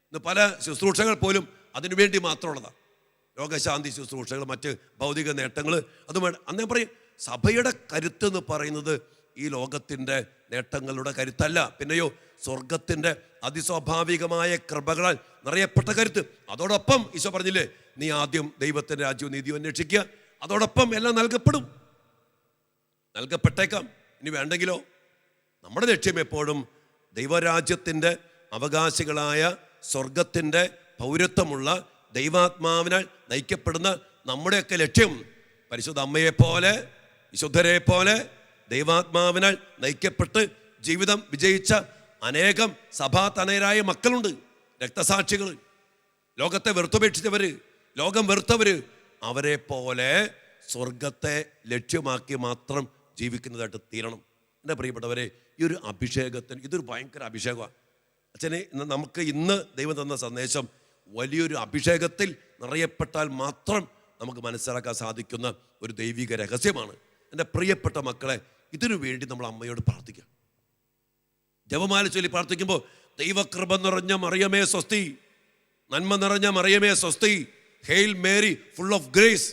ഇന്ന് പല ശുശ്രൂഷകൾ പോലും അതിനുവേണ്ടി മാത്രമുള്ളതാണ്. രോഗശാന്തി ശുശ്രൂഷകൾ, മറ്റ് ഭൗതിക നേട്ടങ്ങൾ, അതും അന്നേ പറയും. സഭയുടെ കരുത്ത് എന്ന് പറയുന്നത് ഈ ലോകത്തിൻ്റെ നേട്ടങ്ങളുടെ കരുത്തല്ല, പിന്നെയോ സ്വർഗത്തിൻ്റെ അതിസ്വാഭാവികമായ കൃപകളാൽ നിറയപ്പെട്ട കരുത്ത്. അതോടൊപ്പം ഈശോ പറഞ്ഞില്ലേ, നീ ആദ്യം ദൈവത്തിൻ്റെ രാജ്യവും നീതിയും അന്വേഷിക്കുക, അതോടൊപ്പം എല്ലാം നൽകപ്പെട്ടേക്കാം. ഇനി വേണ്ടെങ്കിലോ? നമ്മുടെ ലക്ഷ്യം എപ്പോഴും ദൈവരാജ്യത്തിൻ്റെ അവകാശികളായ, സ്വർഗത്തിൻ്റെ പൗരത്വമുള്ള, ദൈവാത്മാവിനാൽ നയിക്കപ്പെടുന്ന നമ്മുടെയൊക്കെ ലക്ഷ്യം പരിശുദ്ധ അമ്മയെപ്പോലെ, വിശുദ്ധരെ പോലെ ദൈവാത്മാവിനാൽ നയിക്കപ്പെട്ട് ജീവിതം വിജയിച്ച അനേകം സഭാതനയരായ മക്കളുണ്ട്, രക്തസാക്ഷികൾ, ലോകത്തെ വെറുത്തുപേക്ഷിച്ചവർ, ലോകം വെറുത്തവർ. അവരെ പോലെ സ്വർഗത്തെ ലക്ഷ്യമാക്കി മാത്രം ജീവിക്കുന്നതായിട്ട് തീരണം. എൻ്റെ പ്രിയപ്പെട്ടവരെ, ഈ ഒരു അഭിഷേകത്തിന്, ഇതൊരു ഭയങ്കര അഭിഷേകമാണ്. അച്ഛനെ, നമുക്ക് ഇന്ന് ദൈവം തന്ന സന്ദേശം വലിയൊരു അഭിഷേകത്തിൽ നിറയപ്പെട്ടാൽ മാത്രം നമുക്ക് മനസ്സിലാക്കാൻ സാധിക്കുന്ന ഒരു ദൈവിക രഹസ്യമാണ്. എൻ്റെ പ്രിയപ്പെട്ട മക്കളെ, ഇതിനു വേണ്ടി നമ്മൾ അമ്മയോട് പ്രാർത്ഥിക്കാം. ജപമാല ചൊല്ലി പ്രാർത്ഥിക്കുമ്പോൾ ദൈവകൃപ നിറഞ്ഞ മറിയമേ സ്വസ്തി, നന്മ നിറഞ്ഞ മറിയമേ സ്വസ്തി, hail Mary full of grace,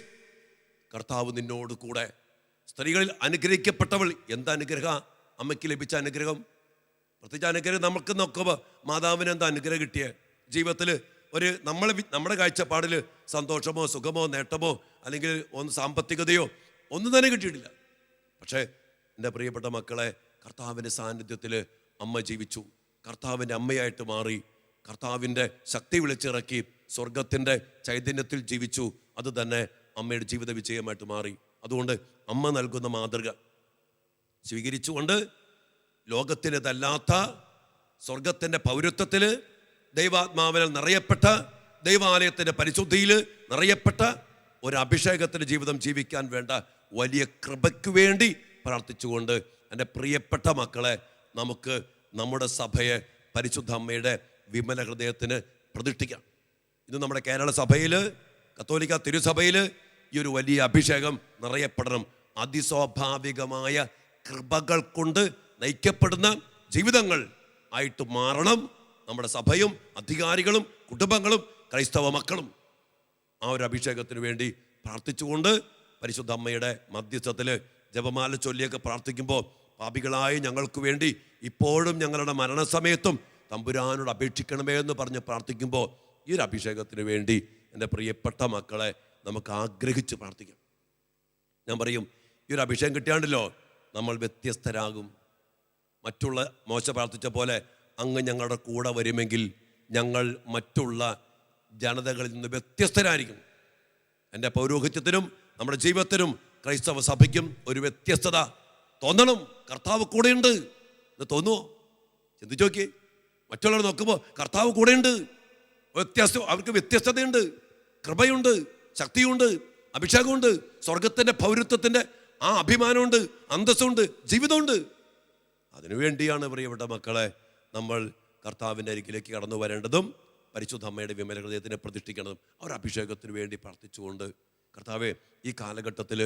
കർത്താവ് നിന്നോട് കൂടെ. സ്ത്രീകളിൽ അനുഗ്രഹിക്കപ്പെട്ടവൾ. എന്താ അനുഗ്രഹ അമ്മയ്ക്ക് ലഭിച്ച അനുഗ്രഹം? പ്രത്യേകിച്ച് അനുഗ്രഹം നമുക്ക് നോക്കുമ്പോൾ മാതാവിന് എന്താ അനുഗ്രഹം കിട്ടിയ ജീവിതത്തിൽ? നമ്മുടെ കാഴ്ചപ്പാടിൽ സന്തോഷമോ സുഖമോ നേട്ടമോ അല്ലെങ്കിൽ സാമ്പത്തികതയോ ഒന്നും തന്നെ കിട്ടിയിട്ടില്ല. പക്ഷേ എൻ്റെ പ്രിയപ്പെട്ട മക്കളെ, കർത്താവിൻ്റെ സാന്നിധ്യത്തിൽ അമ്മ ജീവിച്ചു, കർത്താവിൻ്റെ അമ്മയായിട്ട് മാറി, കർത്താവിൻ്റെ ശക്തി വിളിച്ചിറക്കി, സ്വർഗത്തിൻ്റെ ചൈതന്യത്തിൽ ജീവിച്ചു. അത് തന്നെ അമ്മയുടെ ജീവിത വിജയമായിട്ട് മാറി. അതുകൊണ്ട് അമ്മ നൽകുന്ന മാതൃക സ്വീകരിച്ചുകൊണ്ട് ലോകത്തിനതല്ലാത്ത സ്വർഗത്തിൻ്റെ പൗരത്വത്തിൽ ദൈവാത്മാവിനാൽ നിറയപ്പെട്ട, ദൈവാലയത്തിൻ്റെ പരിശുദ്ധിയിൽ നിറയപ്പെട്ട ഒരു അഭിഷേകത്തിൻ്റെ ജീവിതം ജീവിക്കാൻ വേണ്ട വലിയ കൃപയ്ക്ക് വേണ്ടി പ്രാർത്ഥിച്ചുകൊണ്ട് എൻ്റെ പ്രിയപ്പെട്ട മക്കളെ, നമുക്ക് നമ്മുടെ സഭയെ പരിശുദ്ധ അമ്മയുടെ വിമല ഹൃദയത്തിന് പ്രതിഷ്ഠിക്കാം. ഇത് നമ്മുടെ കേരള സഭയിൽ, കത്തോലിക്ക തിരുസഭയിൽ ഈ ഒരു വലിയ അഭിഷേകം നിറയപ്പെടണം. അതിസ്വാഭാവികമായ കൃപകൾ കൊണ്ട് നയിക്കപ്പെടുന്ന ജീവിതങ്ങൾ ആയിട്ട് മാറണം നമ്മുടെ സഭയും അധികാരികളും കുടുംബങ്ങളും ക്രൈസ്തവ മക്കളും. ആ ഒരു അഭിഷേകത്തിന് വേണ്ടി പ്രാർത്ഥിച്ചുകൊണ്ട് പരിശുദ്ധ അമ്മയുടെ മധ്യസ്ഥത്തിൽ ജപമാല ചൊല്ലിയൊക്കെ പ്രാർത്ഥിക്കുമ്പോൾ പാപികളായ ഞങ്ങൾക്ക് വേണ്ടി ഇപ്പോഴും ഞങ്ങളുടെ മരണസമയത്തും തമ്പുരാനോട് അപേക്ഷിക്കണമേ എന്ന് പറഞ്ഞ് പ്രാർത്ഥിക്കുമ്പോൾ ഈ ഒരു അഭിഷേകത്തിന് വേണ്ടി എൻ്റെ പ്രിയപ്പെട്ട മക്കളെ നമുക്ക് ആഗ്രഹിച്ച് പ്രാർത്ഥിക്കാം. ഞാൻ പറയും, ഈ ഒരു അഭിഷേകം കിട്ടിയാണ്ടല്ലോ നമ്മൾ വ്യത്യസ്തരാകും. മറ്റുള്ള മോശ പ്രാർത്ഥിച്ച പോലെ അങ്ങ് ഞങ്ങളുടെ കൂടെ വരുമെങ്കിൽ ഞങ്ങൾ മറ്റുള്ള ജനതകളിൽ നിന്ന് വ്യത്യസ്തരായിരിക്കും. എൻ്റെ പൗരോഹിത്യത്തിനും നമ്മുടെ ജീവിതത്തിനും ക്രൈസ്തവ സഭയ്ക്കും ഒരു വ്യത്യസ്തത തോന്നണം. കർത്താവ് കൂടെയുണ്ട് എന്ന് തോന്നുമോ? ചിന്തിച്ചു നോക്കിയേ. മറ്റുള്ളവർ നോക്കുമ്പോൾ കർത്താവ് കൂടെയുണ്ട്, അവർക്ക് വ്യത്യസ്തതയുണ്ട്, കൃപയുണ്ട്, ശക്തിയുണ്ട്, അഭിഷേകമുണ്ട്, സ്വർഗത്തിൻ്റെ പൗരത്വത്തിൻ്റെ ആ അഭിമാനമുണ്ട്, അന്തസ്സുണ്ട്, ജീവിതമുണ്ട്. അതിനുവേണ്ടിയാണ് പ്രിയപ്പെട്ട മക്കളെ നമ്മൾ കർത്താവിൻ്റെ അരികിലേക്ക് കടന്നു വരേണ്ടതും പരിശുദ്ധ അമ്മയുടെ വിമല ഹൃദയത്തിനെ പ്രതിഷ്ഠിക്കേണ്ടതും. അവർ അഭിഷേകത്തിന് വേണ്ടി പ്രാർത്ഥിച്ചുകൊണ്ട്, കർത്താവെ, ഈ കാലഘട്ടത്തിൽ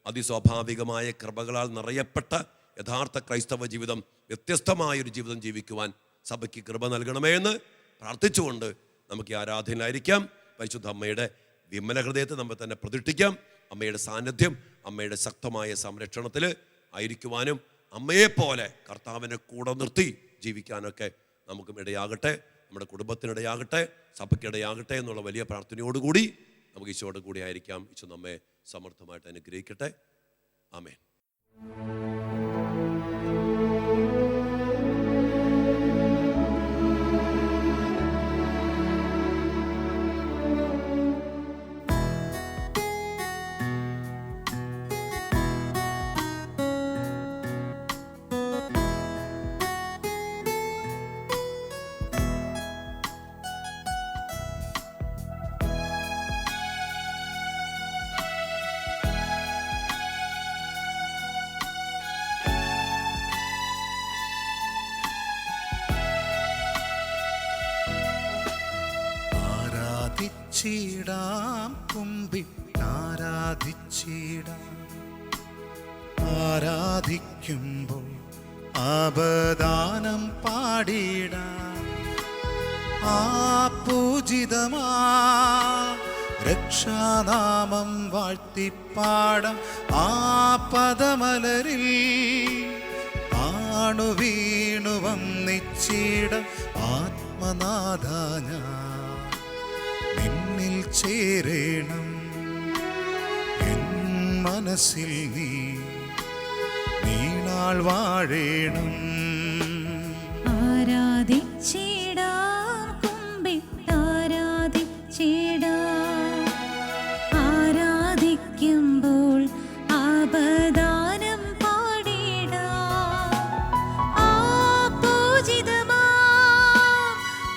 അതിസ്വാഭാവികമായ കൃപകളാൽ നിറയപ്പെട്ട യഥാർത്ഥ ക്രൈസ്തവ ജീവിതം, വ്യത്യസ്തമായൊരു ജീവിതം ജീവിക്കുവാൻ സഭയ്ക്ക് കൃപ നൽകണമേ എന്ന് പ്രാർത്ഥിച്ചുകൊണ്ട് നമുക്ക് ഈ ആരാധനയിലായിരിക്കാം. പരിശുദ്ധ അമ്മയുടെ വിമല ഹൃദയത്തെ നമ്മൾ തന്നെ പ്രതിഷ്ഠിക്കാം. അമ്മയുടെ സാന്നിധ്യം, അമ്മയുടെ ശക്തമായ സംരക്ഷണത്തിൽ ആയിരിക്കുവാനും അമ്മയെപ്പോലെ കർത്താവിനെ കൂടെ നിർത്തി ജീവിക്കാനൊക്കെ നമുക്കും ഇടയാകട്ടെ, നമ്മുടെ കുടുംബത്തിനിടയാകട്ടെ, സഭയ്ക്കിടയാകട്ടെ എന്നുള്ള വലിയ പ്രാർത്ഥനയോടുകൂടി നമുക്ക് ഈശോയുടെ കൂടി ആയിരിക്കാം. ഈശോ നമ്മെ സമർത്ഥമായിട്ട് അനുഗ്രഹിക്കട്ടെ. ആമേൻ. ആരാധിക്കുമ്പോൾ ആപദാനം പാടിടാം. ആ പൂജിതമാ രക്ഷാനാമം വാഴ്ത്തിപ്പാടാം. ആ പദമലരിൽ ആണുവീണു വന്നിച്ചിടം. ആത്മനാഥാന നിന്നിൽ ചേരേണം, എൻ മനസ്സിൽ നീ നീണാൾ വാഴേണം. ആരാധിച്ചിടാം, കുമ്പിട്ടാരാധിച്ചിടാം. ആരാധിക്കുമ്പോൾ ആപദാനം പാടിടാം. ആ പൂജിതമാ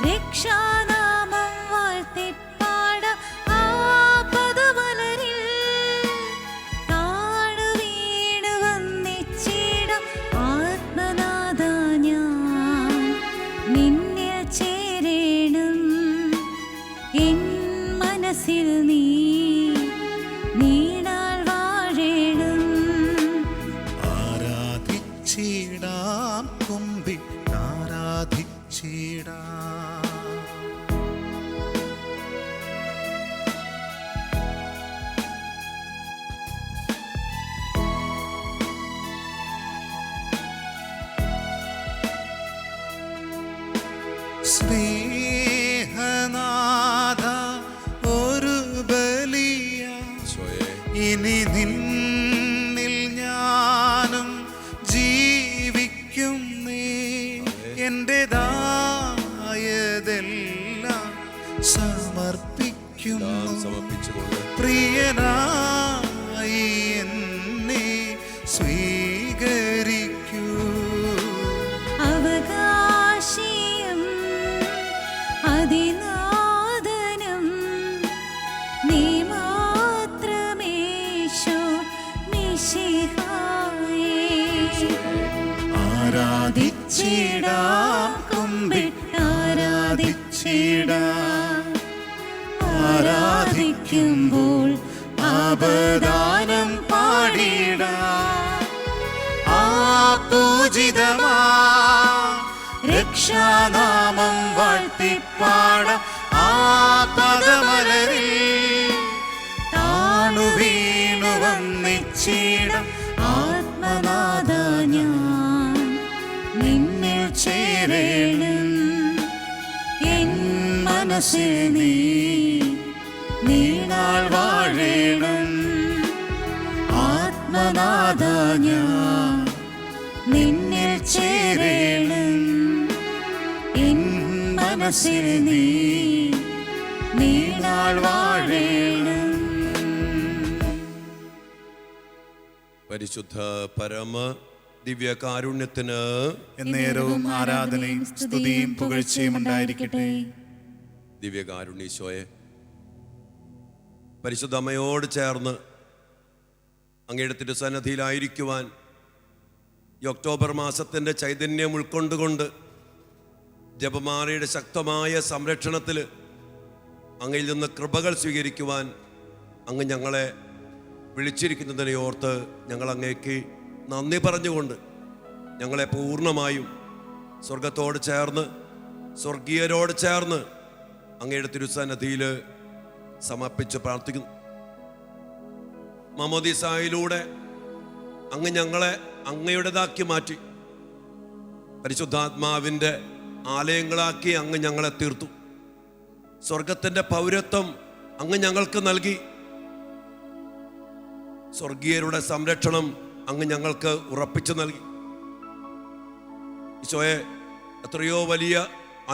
രക്ഷാനാമം വാഴ്ത്തിപ്പാടാം. ആ പദമലരിൽ താണുവീണു വന്നിച്ചിടാം. ആത്മനാഥാ ഞാൻ നിന്നിൽ ചേരേണം, എൻ മനസ്സിൽ നീ നീണാൾ വാഴേണം. ആരാധിച്ചിടാം, കുമ്പിട്ടാരാധിച്ചിടാം. സ്നേഹനാഥ ഒരു ബലിയ ഇനി നിന്നിൽ ഞാനും ജീവിക്കുന്നേ. എന്റേതായതെല്ലാം സമർപ്പിക്കുന്നു. പ്രിയനായി എന്നെ സ്വീകരിക്കൂ. അവകാശിയും അതിനാഥനും നീ മാത്രമേശോ മിശിഹായേ. ആരാധിച്ചിടാം, കുമ്പിട്ടാരാധിച്ചിടാം. ആരാധിക്കുമ്പോൾ അപദാനം പാടിടാം. ആ പൂജിതമാ രക്ഷാനാമം വാഴ്ത്തിപ്പാടാം. ആ പദമലരിൽ താണു വീണു വന്നിച്ചിടാം. ആത്മനാഥ ഞാൻ നിന്നിൽ ചേരേണം. എൻ മനസ്സിൽ നീ നീണാൾ വാഴേണം. ആത്മനാഥ ഞാൻ നിന്നിൽ ചേരേണം. എൻ മനസ്സിൽ നീ നീണാൾ വാഴേണം. പരിശുദ്ധ പരമ ദിവ്യ കാരുണ്യത്തിന് എന്നേരവും ആരാധനയും സ്തുതിയും പുകഴ്ചയും ഉണ്ടായിരിക്കട്ടെ. ദിവ്യകാരുണ്യീശോയെ, പരിശുദ്ധ അമ്മയോട് ചേർന്ന് അങ്ങയുടെ തിരുസന്നിധിയിലായിരിക്കുവാൻ ഈ ഒക്ടോബർ മാസത്തിൻ്റെ ചൈതന്യം ഉൾക്കൊണ്ടുകൊണ്ട് ജപമാലയുടെ ശക്തമായ സംരക്ഷണത്തിൽ അങ്ങയിൽ നിന്ന് കൃപകൾ സ്വീകരിക്കുവാൻ അങ്ങ് ഞങ്ങളെ വിളിച്ചിരിക്കുന്നതിനെ ഓർത്ത് ഞങ്ങൾ അങ്ങേക്ക് നന്ദി പറഞ്ഞുകൊണ്ട് ഞങ്ങളെ പൂർണ്ണമായും സ്വർഗത്തോട് ചേർന്ന് സ്വർഗീയരോട് ചേർന്ന് അങ്ങയുടെ തിരുസന്നിധിയിൽ സമർപ്പിച്ച് പ്രാർത്ഥിക്കുന്നു. മാമോദീസായിലൂടെ അങ്ങ് ഞങ്ങളെ അങ്ങയുടേതാക്കി മാറ്റി പരിശുദ്ധാത്മാവിൻ്റെ ആലയങ്ങളാക്കി അങ്ങ് ഞങ്ങളെ തീർത്തു. സ്വർഗത്തിൻ്റെ പൗരത്വം അങ്ങ് ഞങ്ങൾക്ക് നൽകി. സ്വർഗീയരുടെ സംരക്ഷണം അങ്ങ് ഞങ്ങൾക്ക് ഉറപ്പിച്ചു നൽകി. ഈശോയെ, എത്രയോ വലിയ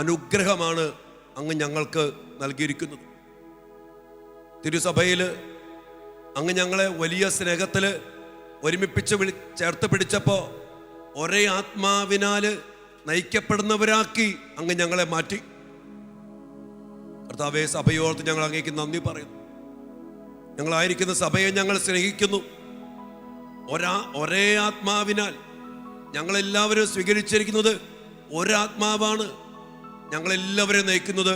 അനുഗ്രഹമാണ് അങ്ങ് ഞങ്ങൾക്ക് നൽകിയിരിക്കുന്നത്. തിരുസഭയിൽ അങ്ങ് ഞങ്ങളെ വലിയ സ്നേഹത്തിൽ ഒരുമിപ്പിച്ച് ചേർത്ത് പിടിച്ചപ്പോൾ ഒരേ ആത്മാവിനാൽ നയിക്കപ്പെടുന്നവരാക്കി അങ്ങ് ഞങ്ങളെ മാറ്റി. കർത്താവേ, സഭയോർത്ത് ഞങ്ങൾ അങ്ങേക്ക് നന്ദി പറയുന്നു. ഞങ്ങളായിരിക്കുന്ന സഭയെ ഞങ്ങൾ സ്നേഹിക്കുന്നു. ഒരേ ആത്മാവിനാൽ ഞങ്ങളെല്ലാവരും സ്വീകരിച്ചിരിക്കുന്നത് ഒരാത്മാവാണ്. ഞങ്ങളെല്ലാവരെയും നയിക്കുന്നത്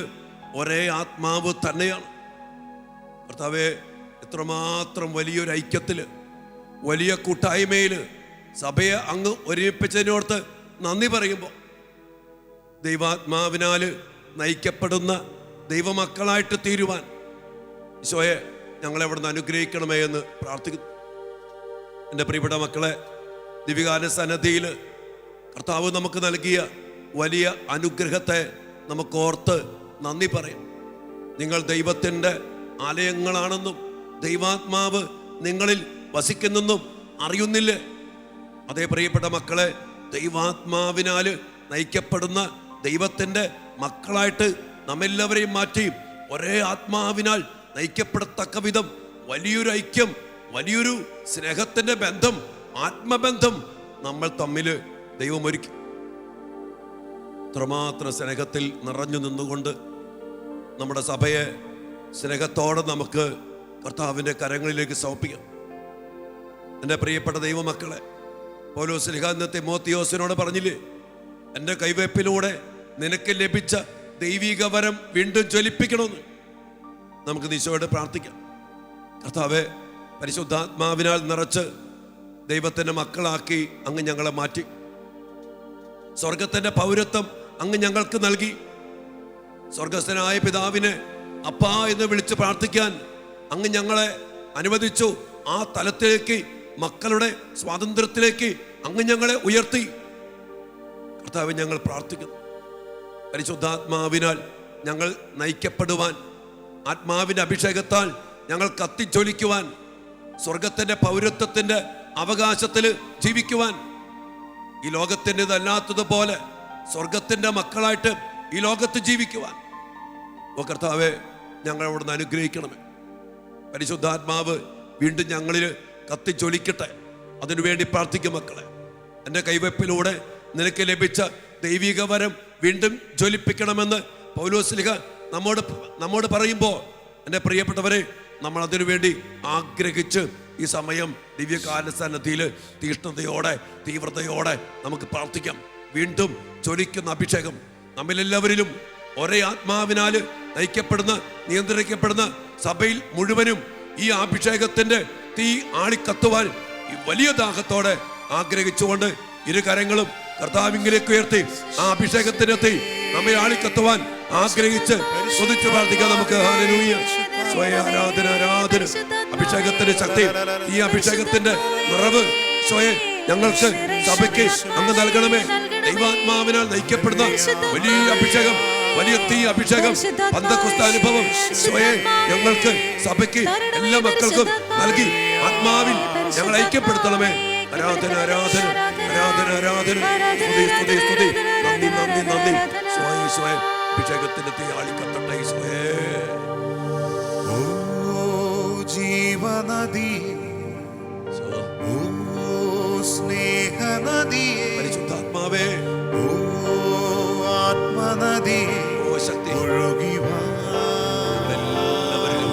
ഒരേ ആത്മാവ് തന്നെയാണ്. കർത്താവേ, എത്രമാത്രം വലിയൊരു ഐക്യത്തിൽ, വലിയ കൂട്ടായ്മയിൽ സഭയെ അങ്ങ് ഒരുമിപ്പിച്ചതിനോർത്ത് നന്ദി പറയുമ്പോൾ ദൈവാത്മാവിനാൽ നയിക്കപ്പെടുന്ന ദൈവമക്കളായിട്ട് തീരുവാൻ ഈശോയെ ഞങ്ങളെ അവിടെ നിന്ന് അനുഗ്രഹിക്കണമേ എന്ന് പ്രാർത്ഥിക്കുന്നു. എൻ്റെ പ്രിയപ്പെട്ട മക്കളെ, ദിവികാല സന്നദ്ധിയിൽ കർത്താവ് നമുക്ക് നൽകിയ വലിയ അനുഗ്രഹത്തെ നമുക്ക് ഓർത്ത് നന്ദി പറയാം. നിങ്ങൾ ദൈവത്തിൻ്റെ ആലയങ്ങളാണെന്നും ദൈവാത്മാവ് നിങ്ങളിൽ വസിക്കുന്നെന്നും അറിയുന്നില്ലേ? അതേ പ്രിയപ്പെട്ട മക്കളെ, ദൈവാത്മാവിനാൽ നയിക്കപ്പെടുന്ന ദൈവത്തിൻ്റെ മക്കളായിട്ട് നമ്മെല്ലാവരെയും മാറ്റി ഒരേ ആത്മാവിനാൽ നയിക്കപ്പെടത്തക്ക വിധം വലിയൊരു ഐക്യം, വലിയൊരു സ്നേഹത്തിൻ്റെ ബന്ധം, ആത്മബന്ധം നമ്മൾ തമ്മിൽ ദൈവം ഒരുക്കി. അത്രമാത്രം സ്നേഹത്തിൽ നിറഞ്ഞു നിന്നുകൊണ്ട് നമ്മുടെ സഭയെ സ്നേഹത്തോടെ നമുക്ക് കർത്താവിൻ്റെ സമർപ്പിക്കാം. എൻ്റെ പ്രിയപ്പെട്ട ദൈവമക്കളെ, പൗലോസ് ശ്ലീഹ തിമോത്തിയോസിനോട് പറഞ്ഞില്ലേ, എൻ്റെ കൈവയ്പിലൂടെ നിനക്ക് ലഭിച്ച ദൈവിക വരം വീണ്ടും ജ്വലിപ്പിക്കണമെന്ന്. നമുക്ക് ഈശോയോട് പ്രാർത്ഥിക്കാം. കർത്താവെ, പരിശുദ്ധാത്മാവിനാൽ നിറച്ച് ദൈവത്തിൻ്റെ മക്കളാക്കി അങ്ങ് ഞങ്ങളെ മാറ്റി. സ്വർഗത്തിൻ്റെ പൗരത്വം അങ്ങ് ഞങ്ങൾക്ക് നൽകി. സ്വർഗസ്ഥനായ പിതാവിനെ അപ്പാ എന്ന് വിളിച്ച് പ്രാർത്ഥിക്കാൻ അങ്ങ് ഞങ്ങളെ അനുവദിച്ചു. ആ തലത്തിലേക്ക്, മക്കളുടെ സ്വാതന്ത്ര്യത്തിലേക്ക് അങ്ങ് ഞങ്ങളെ ഉയർത്തി. കർത്താവെ, ഞങ്ങൾ പ്രാർത്ഥിക്കുന്നു. പരിശുദ്ധാത്മാവിനാൽ ഞങ്ങൾ നയിക്കപ്പെടുവാൻ, ആത്മാവിൻ്റെ അഭിഷേകത്താൽ ഞങ്ങൾ കത്തിച്ചൊലിക്കുവാൻ, സ്വർഗത്തിൻ്റെ പൗരത്വത്തിൻ്റെ അവകാശത്തിൽ ജീവിക്കുവാൻ, ഈ ലോകത്തിൻ്റെതല്ലാത്തതുപോലെ സ്വർഗത്തിൻ്റെ മക്കളായിട്ട് ഈ ലോകത്ത് ജീവിക്കുവാൻ കർത്താവേ ഞങ്ങൾ അവിടുന്ന് അനുഗ്രഹിക്കണമേ. പരിശുദ്ധാത്മാവ് വീണ്ടും ഞങ്ങളിൽ കത്തിച്ചൊലിക്കട്ടെ. അതിനുവേണ്ടി പ്രാർത്ഥിക്കും മക്കളെ. എൻ്റെ കൈവെപ്പിലൂടെ നിനക്ക് ലഭിച്ച ദൈവിക വരം വീണ്ടും ജ്വലിപ്പിക്കണമെന്ന് പൗലോസ്ലീഹ നമ്മോട് പറയുമ്പോൾ, എൻ്റെ പ്രിയപ്പെട്ടവരെ, നമ്മൾ അതിനുവേണ്ടി ആഗ്രഹിച്ച് ഈ സമയം ദിവ്യകാലസന്നദ്ധിയിൽ തീഷ്ണതയോടെ, തീവ്രതയോടെ നമുക്ക് പ്രാർത്ഥിക്കാം. വീണ്ടും ജ്വലിക്കുന്ന അഭിഷേകം നമ്മിലെല്ലാവരിലും ഒരേ ആത്മാവിനാൽ നയിക്കപ്പെടുന്ന, നിയന്ത്രിക്കപ്പെടുന്ന സഭയിൽ മുഴുവനും ഈ അഭിഷേകത്തിന്റെ തീ ആളിക്കത്തുവാൻ ഈ വലിയ ദാഹത്തോടെ ആഗ്രഹിച്ചുകൊണ്ട് ഇരു കരങ്ങളും കർത്താവിലേക്ക് ഉയർത്തി ആ അഭിഷേകത്തിന്റെ തീ നമ്മെ ആളിക്കത്തുവാൻ ആഗ്രഹിച്ച് സ്തുതിച്ച് പ്രാർത്ഥിക്കാം നമുക്ക്. ഹല്ലേലൂയ. സ്വയം ആരാധന, ആരാധന. അഭിഷേകത്തിന്റെ ശക്തി, ഈ അഭിഷേകത്തിന്റെ നിറവ് സ്വയം ഞങ്ങൾക്ക് സഭയ്ക്ക് അങ്ങ് നൽകണമേ. ദൈവാത്മാവിനാൽ നയിക്കപ്പെടുന്ന വലിയ അഭിഷേകം, വലിയ തീ അഭിഷേകം, പന്തക്കൊസ്ത അനുഭവം സ്വയം ഞങ്ങൾക്ക് സഭയ്ക്ക് എല്ലാ മക്കൾക്കും നൽകി ആത്മാവിൽ ഞങ്ങൾ ഐക്യപ്പെടുത്തണമേ. ആരാധന, ആരാധന, ആരാധന, ആരാധന. സ്തുതി, സ്തുതി, സ്തുതി. നന്ദി, നന്ദി, നന്ദി. സ്വയം സ്വയം അഭിഷേകത്തിന്റെ തീ ആളിക്കത്തട്ടെ. സ്വയം ജീവനദി, ഓ സ്നേഹനദി, പരിശുദ്ധാത്മാവേ, ഓ ആത്മനദി, ഓ ശക്തി ഒഴുകി വാ. എല്ലാവരിലും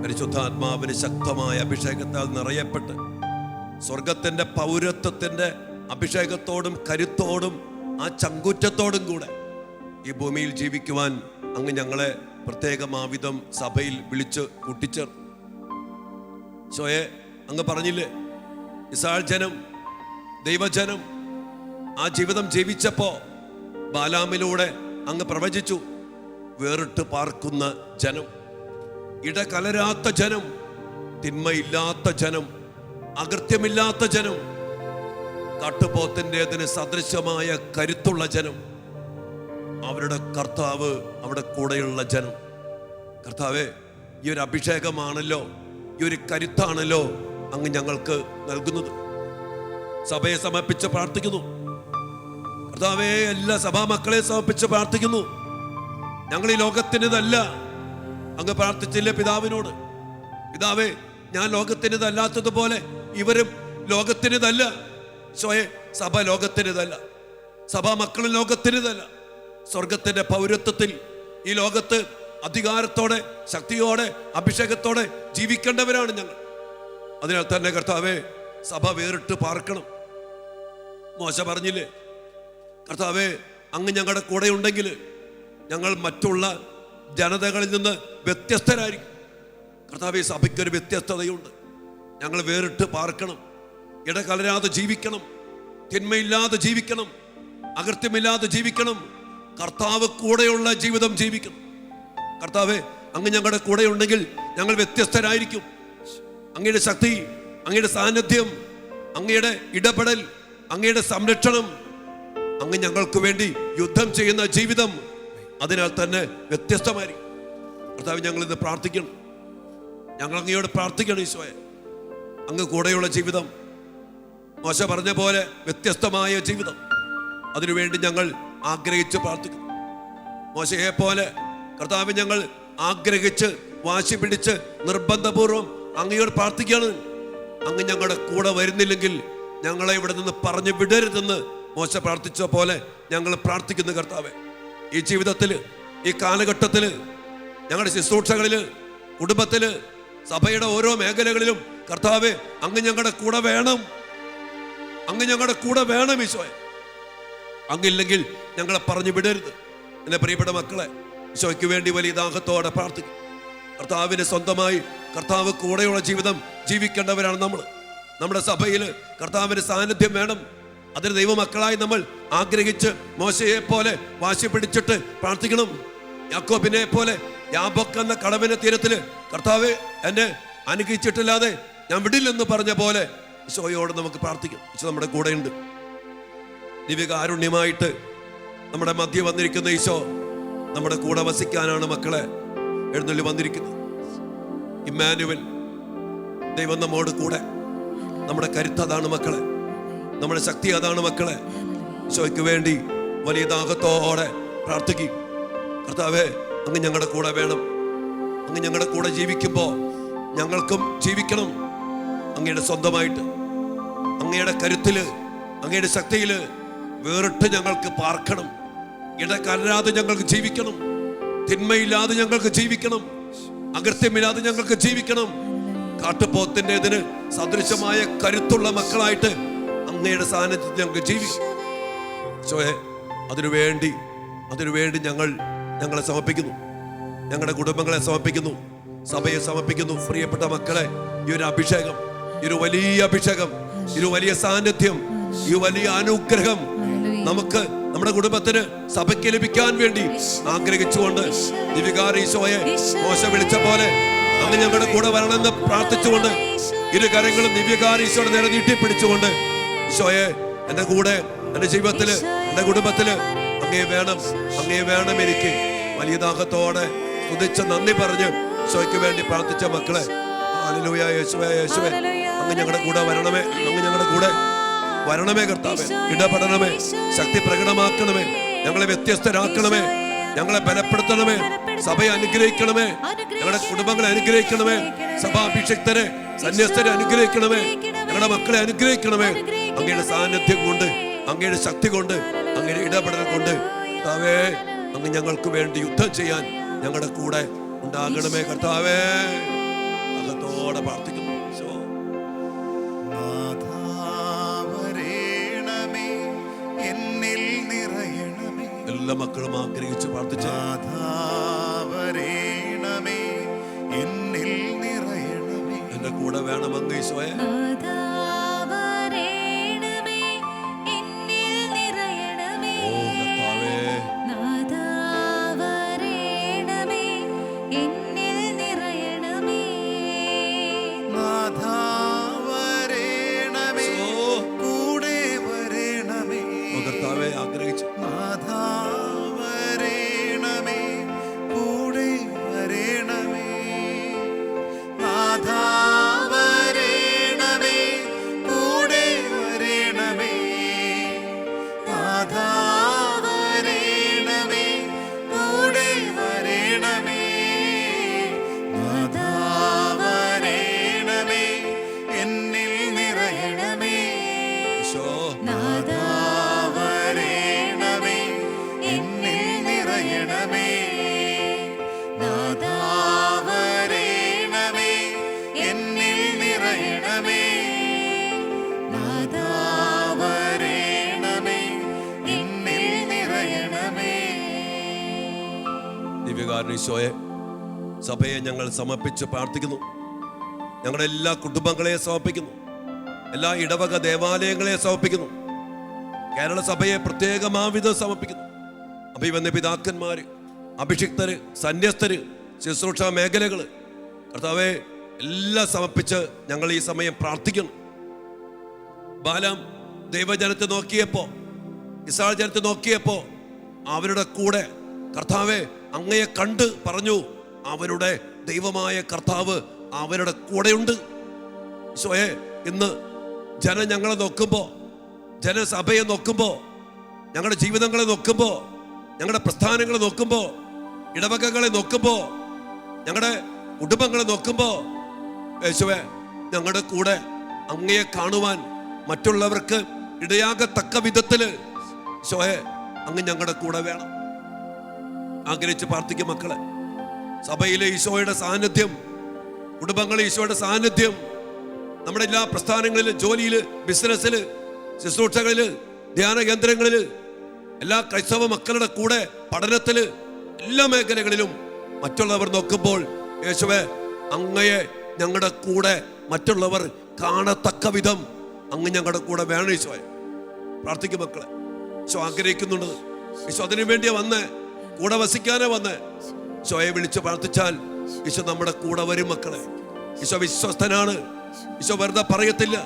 പരിശുദ്ധാത്മാവിന് ശക്തമായ അഭിഷേകത്താൽ നിറയപ്പെട്ട് സ്വർഗത്തിന്റെ പൗരത്വത്തിന്റെ അഭിഷേകത്തോടും കരുത്തോടും ആ ചങ്കൂറ്റത്തോടും കൂടെ ഈ ഭൂമിയിൽ ജീവിക്കുവാൻ അങ്ങ് ഞങ്ങളെ പ്രത്യേകമാവിധം സഭയിൽ വിളിച്ച് കൂട്ടിച്ചേർ. സോയെ അങ്ങ് പറഞ്ഞില്ലേ, ഇസ്രായേൽ ജനം, ദൈവജനം ആ ജീവിതം ജീവിച്ചപ്പോ ബാലാമിലൂടെ അങ്ങ് പ്രവചിച്ചു, വേറിട്ട് പാർക്കുന്ന ജനം, ഇടകലരാത്ത ജനം, തിന്മയില്ലാത്ത ജനം, അകൃത്യമില്ലാത്ത ജനം, കാട്ടുപോത്തിൻ്റെതിന് സദൃശമായ കരുത്തുള്ള ജനം, അവരുടെ കർത്താവ് അവിടെ കൂടെയുള്ള ജനം. കർത്താവേ, ഈ ഒരു അഭിഷേകമാണല്ലോ, ഈ ഒരു കരുത്താണല്ലോ അങ്ങ് ഞങ്ങൾക്ക് നൽകുന്നത്. സഭയെ സമർപ്പിച്ച് പ്രാർത്ഥിക്കുന്നു കർത്താവേ, എല്ലാ സഭാമക്കളെ സമർപ്പിച്ച് പ്രാർത്ഥിക്കുന്നു. ഞങ്ങൾ ഈ ലോകത്തിൻ്റെതല്ല. അങ്ങ് പ്രാർത്ഥിച്ചില്ലേ പിതാവിനോട്, പിതാവേ, ഞാൻ ലോകത്തിൻ്റെതല്ലാത്തതുപോലെ ഇവരും ലോകത്തിൻ്റെതല്ല. സ്വയെ സഭ ലോകത്തിൻ്റെതല്ല, സഭാ മക്കളും ലോകത്തിൻ്റെതല്ല. സ്വർഗത്തിന്റെ പൗരത്വത്തിൽ ഈ ലോകത്ത് അധികാരത്തോടെ, ശക്തിയോടെ, അഭിഷേകത്തോടെ ജീവിക്കേണ്ടവരാണ് ഞങ്ങൾ. അതിനാൽ തന്നെ കർത്താവേ, സഭ വേറിട്ട് പാർക്കണം. മോശ പറഞ്ഞില്ലേ, കർത്താവേ, അങ്ങ് ഞങ്ങളുടെ കൂടെ ഉണ്ടെങ്കിൽ ഞങ്ങൾ മറ്റുള്ള ജനതകളിൽ നിന്ന് വ്യത്യസ്തരായിരിക്കും. കർത്താവേ, സഭയ്ക്കൊരു വ്യത്യസ്തതയുണ്ട്. ഞങ്ങൾ വേറിട്ട് പാർക്കണം, ഇടകലരാതെ ജീവിക്കണം, തിന്മയില്ലാതെ ജീവിക്കണം, അകൃത്യമില്ലാതെ ജീവിക്കണം, കർത്താവ് കൂടെയുള്ള ജീവിതം ജീവിക്കണം. കർത്താവേ, അങ്ങ് ഞങ്ങളുടെ കൂടെ ഉണ്ടെങ്കിൽ ഞങ്ങൾ വ്യത്യസ്തരായിരിക്കും. അങ്ങയുടെ ശക്തി, അങ്ങയുടെ സാന്നിധ്യം, അങ്ങയുടെ ഇടപെടൽ, അങ്ങയുടെ സംരക്ഷണം, അങ്ങ് ഞങ്ങൾക്ക് വേണ്ടി യുദ്ധം ചെയ്യുന്ന ജീവിതം, അതിനാൽ തന്നെ വ്യത്യസ്തമായിരിക്കും. കർത്താവ്, ഞങ്ങൾ ഇന്ന് പ്രാർത്ഥിക്കണം, ഞങ്ങൾ അങ്ങയോട് പ്രാർത്ഥിക്കണം. ഈശോയെ, അങ്ങ് കൂടെയുള്ള ജീവിതം, മോശ പറഞ്ഞ പോലെ വ്യത്യസ്തമായ ജീവിതം, അതിനുവേണ്ടി ഞങ്ങൾ ആഗ്രഹിച്ച് പ്രാർത്ഥിക്കുന്നു. മോശയെ പോലെ കർത്താവ് ഞങ്ങൾ ആഗ്രഹിച്ച് വാശി പിടിച്ച് നിർബന്ധപൂർവം അങ്ങയോട് പ്രാർത്ഥിക്കുകയാണ്. അങ്ങ് ഞങ്ങളുടെ കൂടെ വരുന്നില്ലെങ്കിൽ ഞങ്ങളെ ഇവിടെ നിന്ന് പറഞ്ഞു വിടരുതെന്ന് മോശ പ്രാർത്ഥിച്ച പോലെ ഞങ്ങൾ പ്രാർത്ഥിക്കുന്നു. കർത്താവെ, ഈ ജീവിതത്തിൽ, ഈ കാലഘട്ടത്തിൽ, ഞങ്ങളുടെ ശുശ്രൂഷകളിൽ, കുടുംബത്തിൽ, സഭയുടെ ഓരോ മേഖലകളിലും കർത്താവെ അങ്ങ് ഞങ്ങളുടെ കൂടെ വേണം. അങ്ങ് ഞങ്ങളുടെ കൂടെ വേണം ഈശോയെ. അങ്ങില്ലെങ്കിൽ ഞങ്ങളെ പറഞ്ഞു വിടരുത്. എന്നെ പ്രിയപ്പെട്ട മക്കളെ, ഈശോയ്ക്ക് വേണ്ടി വലിയ ദാഹത്തോടെ പ്രാർത്ഥിക്കും. കർത്താവിന് സ്വന്തമായി കർത്താവ് കൂടെയുള്ള ജീവിതം ജീവിക്കേണ്ടവരാണ് നമ്മൾ. നമ്മുടെ സഭയിൽ കർത്താവിന് സാന്നിധ്യം വേണം. അതിന് ദൈവമക്കളായി നമ്മൾ ആഗ്രഹിച്ച് മോശയെ പോലെ വാശി പിടിച്ചിട്ട് പ്രാർത്ഥിക്കണം. യാക്കോബിനെ പോലെ യാബോക്ക് എന്ന കടവിന്റെ തീരത്തിൽ കർത്താവ് എന്നെ അനുഗ്രഹിച്ചിട്ടില്ലാതെ ഞാൻ വിടില്ലെന്ന് പറഞ്ഞ പോലെ ഈശോയോട് നമുക്ക് പ്രാർത്ഥിക്കാം. ഈശോ നമ്മുടെ കൂടെയുണ്ട്. ദിവ്യകാരുണ്യമായിട്ട് നമ്മുടെ മധ്യ വന്നിരിക്കുന്ന ഈശോ നമ്മുടെ കൂടെ വസിക്കാനാണ് മക്കളെ എഴുന്നള്ളി വന്നിരിക്കുന്നത്. ഇമ്മാനുവൽ, ദൈവം നമ്മോട് കൂടെ. നമ്മുടെ കരുത്ത് അതാണ് മക്കളെ, നമ്മുടെ ശക്തി അതാണ് മക്കളെ. ഈശോയ്ക്ക് വേണ്ടി വലിയ ദാഹത്തോടെ പ്രാർത്ഥിക്കും. കർത്താവേ, അങ്ങ് ഞങ്ങളുടെ കൂടെ വേണം. അങ്ങ് ഞങ്ങളുടെ കൂടെ ജീവിക്കുമ്പോൾ ഞങ്ങൾക്കും ജീവിക്കണം അങ്ങയുടെ സ്വന്തമായിട്ട്. അങ്ങയുടെ കരുത്തില്, അങ്ങയുടെ ശക്തിയില് വേറിട്ട് ഞങ്ങൾക്ക് പാർക്കണം. ഇടകലരാതെ ഞങ്ങൾക്ക് ജീവിക്കണം. തിന്മയില്ലാതെ ഞങ്ങൾക്ക് ജീവിക്കണം. അകൃത്യമില്ലാതെ ഞങ്ങൾക്ക് ജീവിക്കണം. കാട്ടുപോത്തിന്റെ ഇതിന് സദൃശമായ കരുത്തുള്ള മക്കളായിട്ട് അങ്ങയുടെ സാന്നിധ്യത്തിൽ ഞങ്ങൾക്ക് ജീവിക്കും. അതിനുവേണ്ടി ഞങ്ങളെ സമർപ്പിക്കുന്നു. ഞങ്ങളുടെ കുടുംബങ്ങളെ സമർപ്പിക്കുന്നു. സഭയെ സമർപ്പിക്കുന്നു. പ്രിയപ്പെട്ട മക്കളെ, ഈ ഒരു അഭിഷേകം, ഈ ഒരു വലിയ അഭിഷേകം, ഈ ഒരു വലിയ സാന്നിധ്യം, ഈ വലിയ അനുഗ്രഹം നമുക്ക് നമ്മുടെ കുടുംബത്തിന് സഭയ്ക്ക് ലഭിക്കാൻ വേണ്ടി ആഗ്രഹിച്ചുകൊണ്ട് ദിവ്യകാരീശോയെ മോശ വിളിച്ച പോലെ അങ്ങ് ഞങ്ങളുടെ കൂടെ വരണമെന്ന് പ്രാർത്ഥിച്ചുകൊണ്ട് ഇരു കരങ്ങളും ദിവ്യകാരീശോയുടെ നേരെ നീട്ടിപ്പിടിച്ചുകൊണ്ട് ഈശോയെ, എന്റെ കൂടെ, എന്റെ ജീവിതത്തില്, എന്റെ കുടുംബത്തില് അങ്ങേ വേണം എനിക്ക്. വലിയ ദാഹത്തോടെ സ്തുതിച്ച് നന്ദി പറഞ്ഞ് ഈശോയ്ക്ക് വേണ്ടി പ്രാർത്ഥിച്ച മക്കളെ, ഹല്ലേലൂയ. യേശുവേ, യേശുവേ, അങ്ങ് ഞങ്ങളുടെ കൂടെ വരണമേ. അങ്ങ് ഞങ്ങളുടെ കൂടെ വരണമേ കർത്താവേ. ഇടപെടണമേ, ശക്തി പ്രകടമാക്കണമേ, ഞങ്ങളെ വ്യത്യസ്തരാക്കണമേ, ഞങ്ങളെ ബലപ്പെടുത്തണമേ, സഭയെ അനുഗ്രഹിക്കണമേ, ഞങ്ങളുടെ കുടുംബങ്ങളെ അനുഗ്രഹിക്കണമേ, സഭാഭിഷിക്തരെ, സന്യസ്തരെ അനുഗ്രഹിക്കണമേ, ഞങ്ങളുടെ മക്കളെ അനുഗ്രഹിക്കണമേ. അങ്ങയുടെ സാന്നിധ്യം കൊണ്ട്, അങ്ങയുടെ ശക്തി കൊണ്ട്, അങ്ങയുടെ ഇടപെടൽ കൊണ്ട് കർത്താവേ, അങ്ങ് ഞങ്ങൾക്ക് വേണ്ടി യുദ്ധം ചെയ്യാൻ ഞങ്ങളുടെ കൂടെ ഉണ്ടാകണമേ കർത്താവേ. അകത്തോടെ പ്രാർത്ഥിക്കുന്നു. എല്ലാ മക്കളും ആഗ്രഹിച്ച് പ്രാർത്ഥിച്ചു. എന്റെ കൂടെ വേണം അങ്ങ് ഈശോയെ. ആഗ്രഹിച്ചു ഈശോയെ. സഭയെ ഞങ്ങൾ സമർപ്പിച്ച് പ്രാർത്ഥിക്കുന്നു. ഞങ്ങളുടെ എല്ലാ കുടുംബങ്ങളെ സമർപ്പിക്കുന്നു. എല്ലാ ഇടവക ദേവാലയങ്ങളെ സമർപ്പിക്കുന്നു. കേരള സഭയെ പ്രത്യേകമാവിധം സമർപ്പിക്കുന്നു. അഭിവന്യ പിതാക്കന്മാര്, അഭിഷിക്തര്, സന്യസ്തര്, ശുശ്രൂഷ മേഖലകള് കർത്താവെ എല്ലാം സമർപ്പിച്ച് ഞങ്ങൾ ഈ സമയം പ്രാർത്ഥിക്കുന്നു. ബാലാം ദൈവജനത്തെ നോക്കിയപ്പോ, ഇസ്രായേൽ ജനത്തെ നോക്കിയപ്പോ അവരുടെ കൂടെ കർത്താവെ അങ്ങയെ കണ്ട് പറഞ്ഞു, അവരുടെ ദൈവമായ കർത്താവ് അവരുടെ കൂടെയുണ്ട്. ഈശോയെ ഇന്ന് ജനം ഞങ്ങളെ നോക്കുമ്പോൾ, ജനസഭയെ നോക്കുമ്പോൾ, ഞങ്ങളുടെ ജീവിതങ്ങളെ നോക്കുമ്പോൾ, ഞങ്ങളുടെ പ്രസ്ഥാനങ്ങളെ നോക്കുമ്പോൾ, ഇടവകകളെ നോക്കുമ്പോൾ, ഞങ്ങളുടെ കുടുംബങ്ങളെ നോക്കുമ്പോൾ, യേശുവേ ഞങ്ങളുടെ കൂടെ അങ്ങയെ കാണുവാൻ മറ്റുള്ളവർക്ക് ഇടയാകത്തക്ക വിധത്തില് ഈശോയെ അങ്ങ് ഞങ്ങളുടെ കൂടെ വേണം. ആഗ്രഹിച്ച് പ്രാർത്ഥിക്കും മക്കളെ. സഭയിലെ ഈശോയുടെ സാന്നിധ്യം, കുടുംബങ്ങളിലെ ഈശോയുടെ സാന്നിധ്യം, നമ്മുടെ എല്ലാ പ്രസ്ഥാനങ്ങളില്, ജോലിയില്, ബിസിനസ്സില്, ശുശ്രൂഷകളില്, ധ്യാന കേന്ദ്രങ്ങളില്, എല്ലാ ക്രൈസ്തവ മക്കളുടെ കൂടെ പഠനത്തില്, എല്ലാ മേഖലകളിലും മറ്റുള്ളവർ നോക്കുമ്പോൾ യേശുവേ അങ്ങയെ ഞങ്ങളുടെ കൂടെ മറ്റുള്ളവർ കാണത്തക്ക വിധം അങ്ങ് ഞങ്ങളുടെ കൂടെ വേണം ഈശോയെ. പ്രാർത്ഥിക്കും മക്കളെ. ഈശോ ആഗ്രഹിക്കുന്നുണ്ട്. ഈശോ അതിനു വേണ്ടിയാ വന്നേ, കൂടെ വസിക്കാനേ വന്നേ. ഈശോയെ വിളിച്ച് പ്രാർത്ഥിച്ചാൽ ഈശോ നമ്മുടെ കൂടെ വരും മക്കളെ. ഈശോ വിശ്വസ്തനാണ്. ഈശോ വെറുതെ പറയത്തില്ല,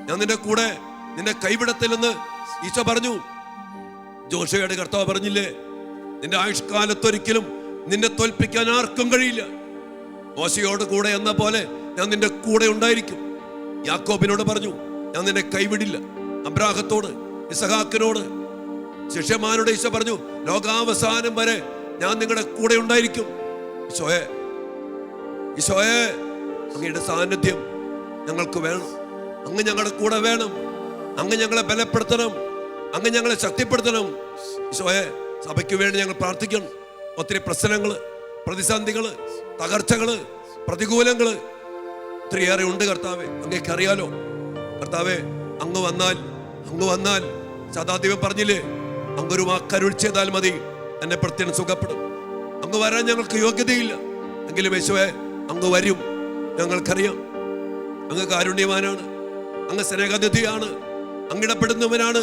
ഞാൻ നിന്റെ കൂടെ, നിന്നെ കൈവിടത്തില്ലെന്ന് ഈശോ പറഞ്ഞു. ജോഷയുടെ കർത്താവ് പറഞ്ഞില്ലേ, നിന്റെ ആയുഷ്കാലത്തൊരിക്കലും നിന്നെ തോൽപ്പിക്കാൻ ആർക്കും കഴിയില്ല. മോശയോട് കൂടെ എന്ന പോലെ ഞാൻ നിന്റെ കൂടെ ഉണ്ടായിരിക്കും. യാക്കോബിനോട് പറഞ്ഞു, ഞാൻ നിന്നെ കൈവിടില്ല. അബ്രാഹത്തോട്, ഇസഹാക്കിനോട്, ശിഷ്യന്മാരോട് ഈശോ പറഞ്ഞു, ലോകാവസാനം വരെ ഞാൻ നിങ്ങളുടെ കൂടെ ഉണ്ടായിരിക്കും. ഈശോയെ, ഈശോയെ അങ്ങയുടെ സാന്നിധ്യം ഞങ്ങൾക്ക് വേണം. അങ്ങ് ഞങ്ങളുടെ കൂടെ വേണം. അങ്ങ് ഞങ്ങളെ ബലപ്പെടുത്തണം. അങ്ങ് ഞങ്ങളെ ശക്തിപ്പെടുത്തണം. ഈശോയെ സഭയ്ക്ക് വേണ്ടി ഞങ്ങൾ പ്രാർത്ഥിക്കണം. ഒത്തിരി പ്രശ്നങ്ങള്, പ്രതിസന്ധികള്, തകർച്ചകള്, പ്രതികൂലങ്ങള് ഒത്തിരിയേറെ ഉണ്ട് കർത്താവെ. അങ്ങേക്ക് അറിയാലോ കർത്താവെ. അങ്ങ് വന്നാൽ സദാദിവൻ പറഞ്ഞില്ലേ, അങ്ങൊരു വാക്കരുൾ ചെയ്താൽ മതി, എന്നെ പ്രത്യേകം സുഖപ്പെടും. അങ്ങ് വരാൻ ഞങ്ങൾക്ക് യോഗ്യതയില്ല, എങ്കിലും യേശുവേ അങ്ങ് വരും. ഞങ്ങൾക്കറിയാം അങ്ങ് കാരുണ്യവാനാണ്, അങ്ങ് സ്നേഹനിധിയാണ്, അങ്ങിടപെടുന്നവനാണ്.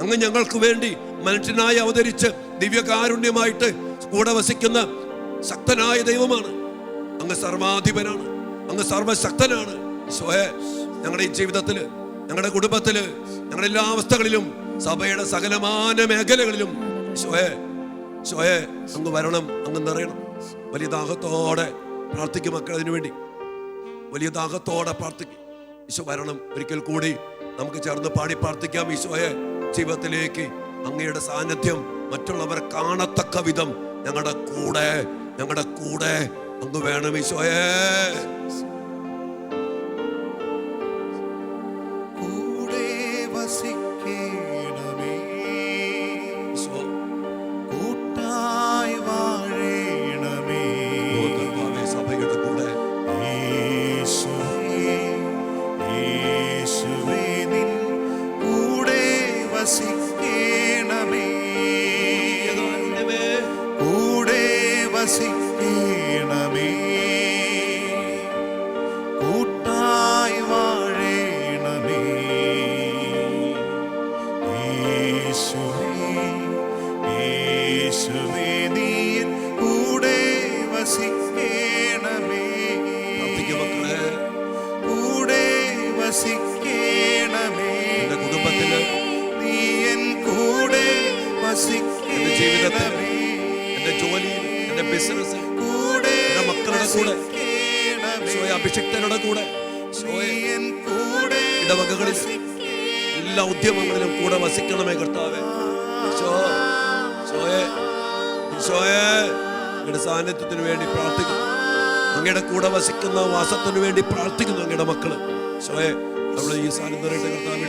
അങ്ങ് ഞങ്ങൾക്ക് വേണ്ടി മനുഷ്യനായി അവതരിച്ച് ദിവ്യകാരുണ്യമായിട്ട് കൂടെ വസിക്കുന്ന ശക്തനായ ദൈവമാണ്. അങ്ങ് സർവാധിപനാണ്, അങ്ങ് സർവശക്തനാണ്. ഈശോയെ ഞങ്ങളുടെ ഈ ജീവിതത്തില്, ഞങ്ങളുടെ കുടുംബത്തില്, ഞങ്ങളുടെ എല്ലാ അവസ്ഥകളിലും, സഭയുടെ സകലമാന മേഖലകളിലും ഈശോയെ അങ്ങ് വരണം, അങ്ങ് നിറയണം. വലിയ ദാഹത്തോടെ പ്രാർത്ഥിക്കും മക്കൾ. അതിനു വേണ്ടി വലിയ ദാഹത്തോടെ പ്രാർത്ഥിക്കും. ഈശോ വരണം. ഒരിക്കൽ കൂടി നമുക്ക് ചേർന്ന് പാടി പ്രാർത്ഥിക്കാം. ഈശോയെ ജീവിതത്തിലേക്ക് അങ്ങയുടെ സാന്നിധ്യം മറ്റുള്ളവർ കാണത്തക്ക വിധം ഞങ്ങളുടെ കൂടെ അങ്ങ് വേണം ഈശോയെ. കൂടെ വസിക്കണമേ, കൂട്ടായി വാഴണമേ. സഭയുടെ കൂടെ യേശുവേ നിൻ കൂടെ വസിക്കണമേ, കൂടെ വസിക്കണമേ, കൂട്ടായി വാഴണമേ. യേശുവേ നീ കൂടെ വസിക്കണമേ, കൂടെ വസിക്കണമേ. എന്റെ കുടുംബത്തില്, നീ എൻ കൂടെ എന്റെ ജീവിതത്തിൽ, വസിക്കണമേ, എന്റെ ജോലിയിൽ, എന്റെ ബിസിനസ്സിൽ, കൂടെ എന്റെ മക്കളുടെ കൂടെ, വസിക്കണമേ, അഭിഷിക്തരുടെ കൂടെ, നീ എൻ കൂടെ ഇടവകകളിൽ, എല്ലാ ഉദ്യമങ്ങളിലും കൂടെ വസിക്കണമേ കർത്താവേ. അങ്ങയുടെ സാന്നിധ്യത്തിന് വേണ്ടി പ്രാർത്ഥിക്കുന്നു. അങ്ങയുടെ കൂടെ വസിക്കുന്ന വാസത്തിന് വേണ്ടി പ്രാർത്ഥിക്കുന്നു അങ്ങയുടെ മക്കള്. ഈശോയെ നമ്മൾ ഈ സാന്നിധ്യം കർത്താവ്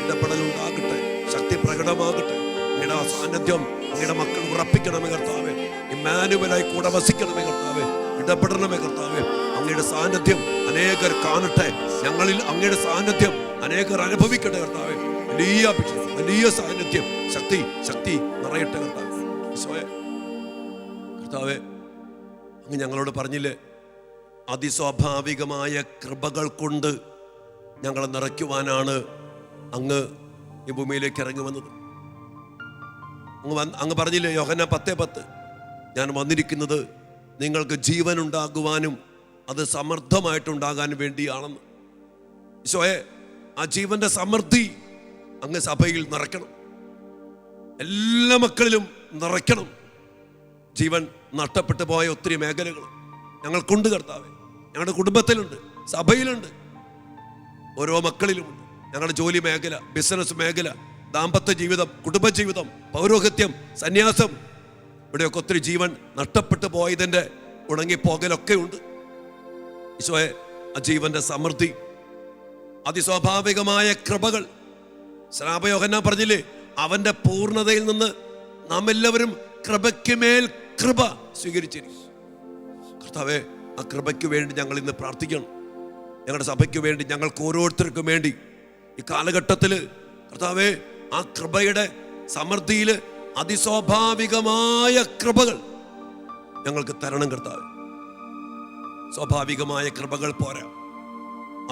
ഇടപെടലുണ്ടാകട്ടെ, ശക്തി പ്രകടമാകട്ടെ. അങ്ങയുടെ സാന്നിധ്യം അങ്ങയുടെ മക്കൾ ഉറപ്പിക്കണമേ കർത്താവേ. ഇമ്മാനുവലായി കൂടെ വസിക്കണമേ കർത്താവേ. ഇടപെടണമേ കർത്താവേ. അങ്ങയുടെ സാന്നിധ്യം അനേകർ കാണട്ടെ. ഞങ്ങളിൽ അങ്ങയുടെ സാന്നിധ്യം അനേകർ അനുഭവിക്കട്ടെ കർത്താവേ. വലിയ സാന്നിധ്യം, ശക്തി നിറയട്ടെ കർത്താവേ. ഈശോയെ കർത്താവേ, അങ്ങ് ഞങ്ങളോട് പറഞ്ഞില്ലേ, അതിസ്വാഭാവികമായ കൃപകൾ കൊണ്ട് ഞങ്ങളെ നിറയ്ക്കുവാനാണ് അങ്ങ് ഈ ഭൂമിയിലേക്ക് ഇറങ്ങി വന്നത്. അങ്ങ് പറഞ്ഞില്ലേ യോഹന്നാൻ 10:10, ഞാൻ വന്നിരിക്കുന്നത് നിങ്ങൾക്ക് ജീവൻ ഉണ്ടാകുവാനും അത് സമൃദ്ധമായിട്ടുണ്ടാകാൻ വേണ്ടിയാണെന്ന്. ഈശോയെ ആ ജീവന്റെ സമൃദ്ധി അങ്ങ് സഭയിൽ നിറയ്ക്കണം, എല്ലാ മക്കളിലും നിറയ്ക്കണം. ജീവൻ നഷ്ടപ്പെട്ടു പോയ ഒത്തിരി മേഖലകൾ ഞങ്ങൾക്കുണ്ട് കർത്താവേ. ഞങ്ങളുടെ കുടുംബത്തിലുണ്ട്, സഭയിലുണ്ട്. ഓരോ മക്കളിലുമുണ്ട്. ഞങ്ങളുടെ ജോലി മേഖല, ബിസിനസ് മേഖല, ദാമ്പത്യ ജീവിതം, കുടുംബജീവിതം, പൗരോഹിത്യം, സന്യാസം, ഇവിടെയൊക്കെ ഒത്തിരി ജീവൻ നഷ്ടപ്പെട്ടു പോയതിൻ്റെ ഉണങ്ങിപ്പോകലൊക്കെ ഉണ്ട്. ഈശോയെ, ആ ജീവന്റെ സമൃദ്ധി, അതിസ്വാഭാവികമായ കൃപകൾ, സ്നാപക യോഹന്നാൻ പറഞ്ഞില്ലേ, അവന്റെ പൂർണ്ണതയിൽ നിന്ന് നാം എല്ലാവരും കൃപയ്ക്ക് മേൽ കൃപ സ്വീകരിച്ചിരിക്കും. കർത്താവേ, ആ കൃപയ്ക്ക് വേണ്ടി ഞങ്ങൾ ഇന്ന് പ്രാർത്ഥിക്കണം. ഞങ്ങളുടെ സഭയ്ക്ക് വേണ്ടി, ഞങ്ങൾക്ക് ഓരോരുത്തർക്കും വേണ്ടി ഈ കാലഘട്ടത്തിൽ കർത്താവേ, ആ കൃപയുടെ സമൃദ്ധിയിൽ അതിസ്വാഭാവികമായ കൃപകൾ ഞങ്ങൾക്ക് തരണം കർത്താവേ. സ്വാഭാവികമായ കൃപകൾ പോരാ,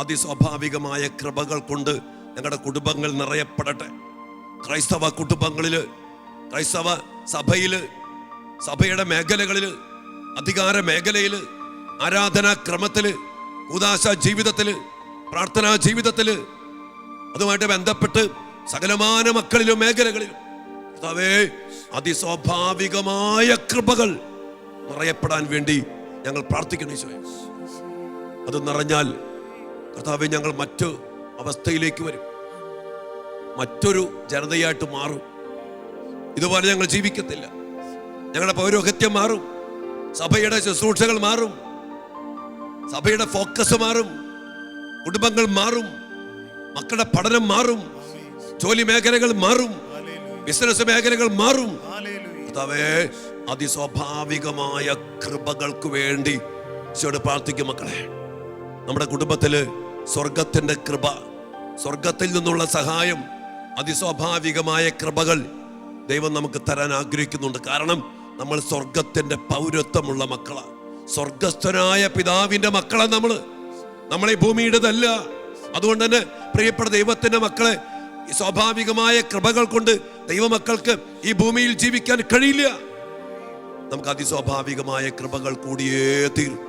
അതിസ്വാഭാവികമായ കൃപകൾ കൊണ്ട് ഞങ്ങളുടെ കുടുംബങ്ങൾ നിറയപ്പെടട്ടെ. ക്രൈസ്തവ കുടുംബങ്ങളിൽ, ക്രൈസ്തവ സഭയിൽ, സഭയുടെ മേഖലകളിൽ, അധികാര മേഖലയിൽ, ആരാധനാക്രമത്തിൽ, കൂദാശ ജീവിതത്തിൽ, പ്രാർത്ഥനാ ജീവിതത്തിൽ, അതുമായിട്ട് ബന്ധപ്പെട്ട് സകലമാന മക്കളിലും മേഖലകളിലും കർത്താവേ, അതിസ്വാഭാവികമായ കൃപകൾ നിറയപ്പെടാൻ വേണ്ടി ഞങ്ങൾ പ്രാർത്ഥിക്കണം ഈശോയെ. അത് നിറഞ്ഞാൽ കർത്താവേ, ഞങ്ങൾ മറ്റു അവസ്ഥയിലേക്ക് വരും, മറ്റൊരു ജനതയായിട്ട് മാറും. ഇതുപോലെ ഞങ്ങൾ ജീവിക്കത്തില്ല. ഞങ്ങളുടെ പൗരോഹിത്യം മാറും, സഭയുടെ ശുശ്രൂഷകൾ മാറും, സഭയുടെ ഫോക്കസ് മാറും, കുടുംബങ്ങൾ മാറും, മക്കളുടെ പഠനം മാറും, ജോലി മേഖലകൾ മാറും, ബിസിനസ് മേഖലകൾ മാറും. കർത്താവേ, അതിസ്വാഭാവികമായ കൃപകൾക്ക് വേണ്ടി ഈശോയോട് പ്രാർത്ഥിക്കും. മക്കളെ, നമ്മുടെ കുടുംബത്തില് സ്വർഗത്തിന്റെ കൃപ, സ്വർഗത്തിൽ നിന്നുള്ള സഹായം, അതിസ്വാഭാവികമായ കൃപകൾ ദൈവം നമുക്ക് തരാൻ ആഗ്രഹിക്കുന്നുണ്ട്. കാരണം നമ്മൾ സ്വർഗത്തിന്റെ പൗരത്വമുള്ള മക്കളാണ്, സ്വർഗസ്ഥനായ പിതാവിന്റെ മക്കളാണ് നമ്മൾ ഈ ഭൂമിയുടേതല്ല. അതുകൊണ്ട് തന്നെ പ്രിയപ്പെട്ട ദൈവത്തിന്റെ മക്കളെ, ഈ സ്വാഭാവികമായ കൃപകൾ കൊണ്ട് ദൈവമക്കൾക്ക് ഈ ഭൂമിയിൽ ജീവിക്കാൻ കഴിയില്ല. നമുക്ക് അതിസ്വാഭാവികമായ കൃപകൾ കൂടിയേ തീരും.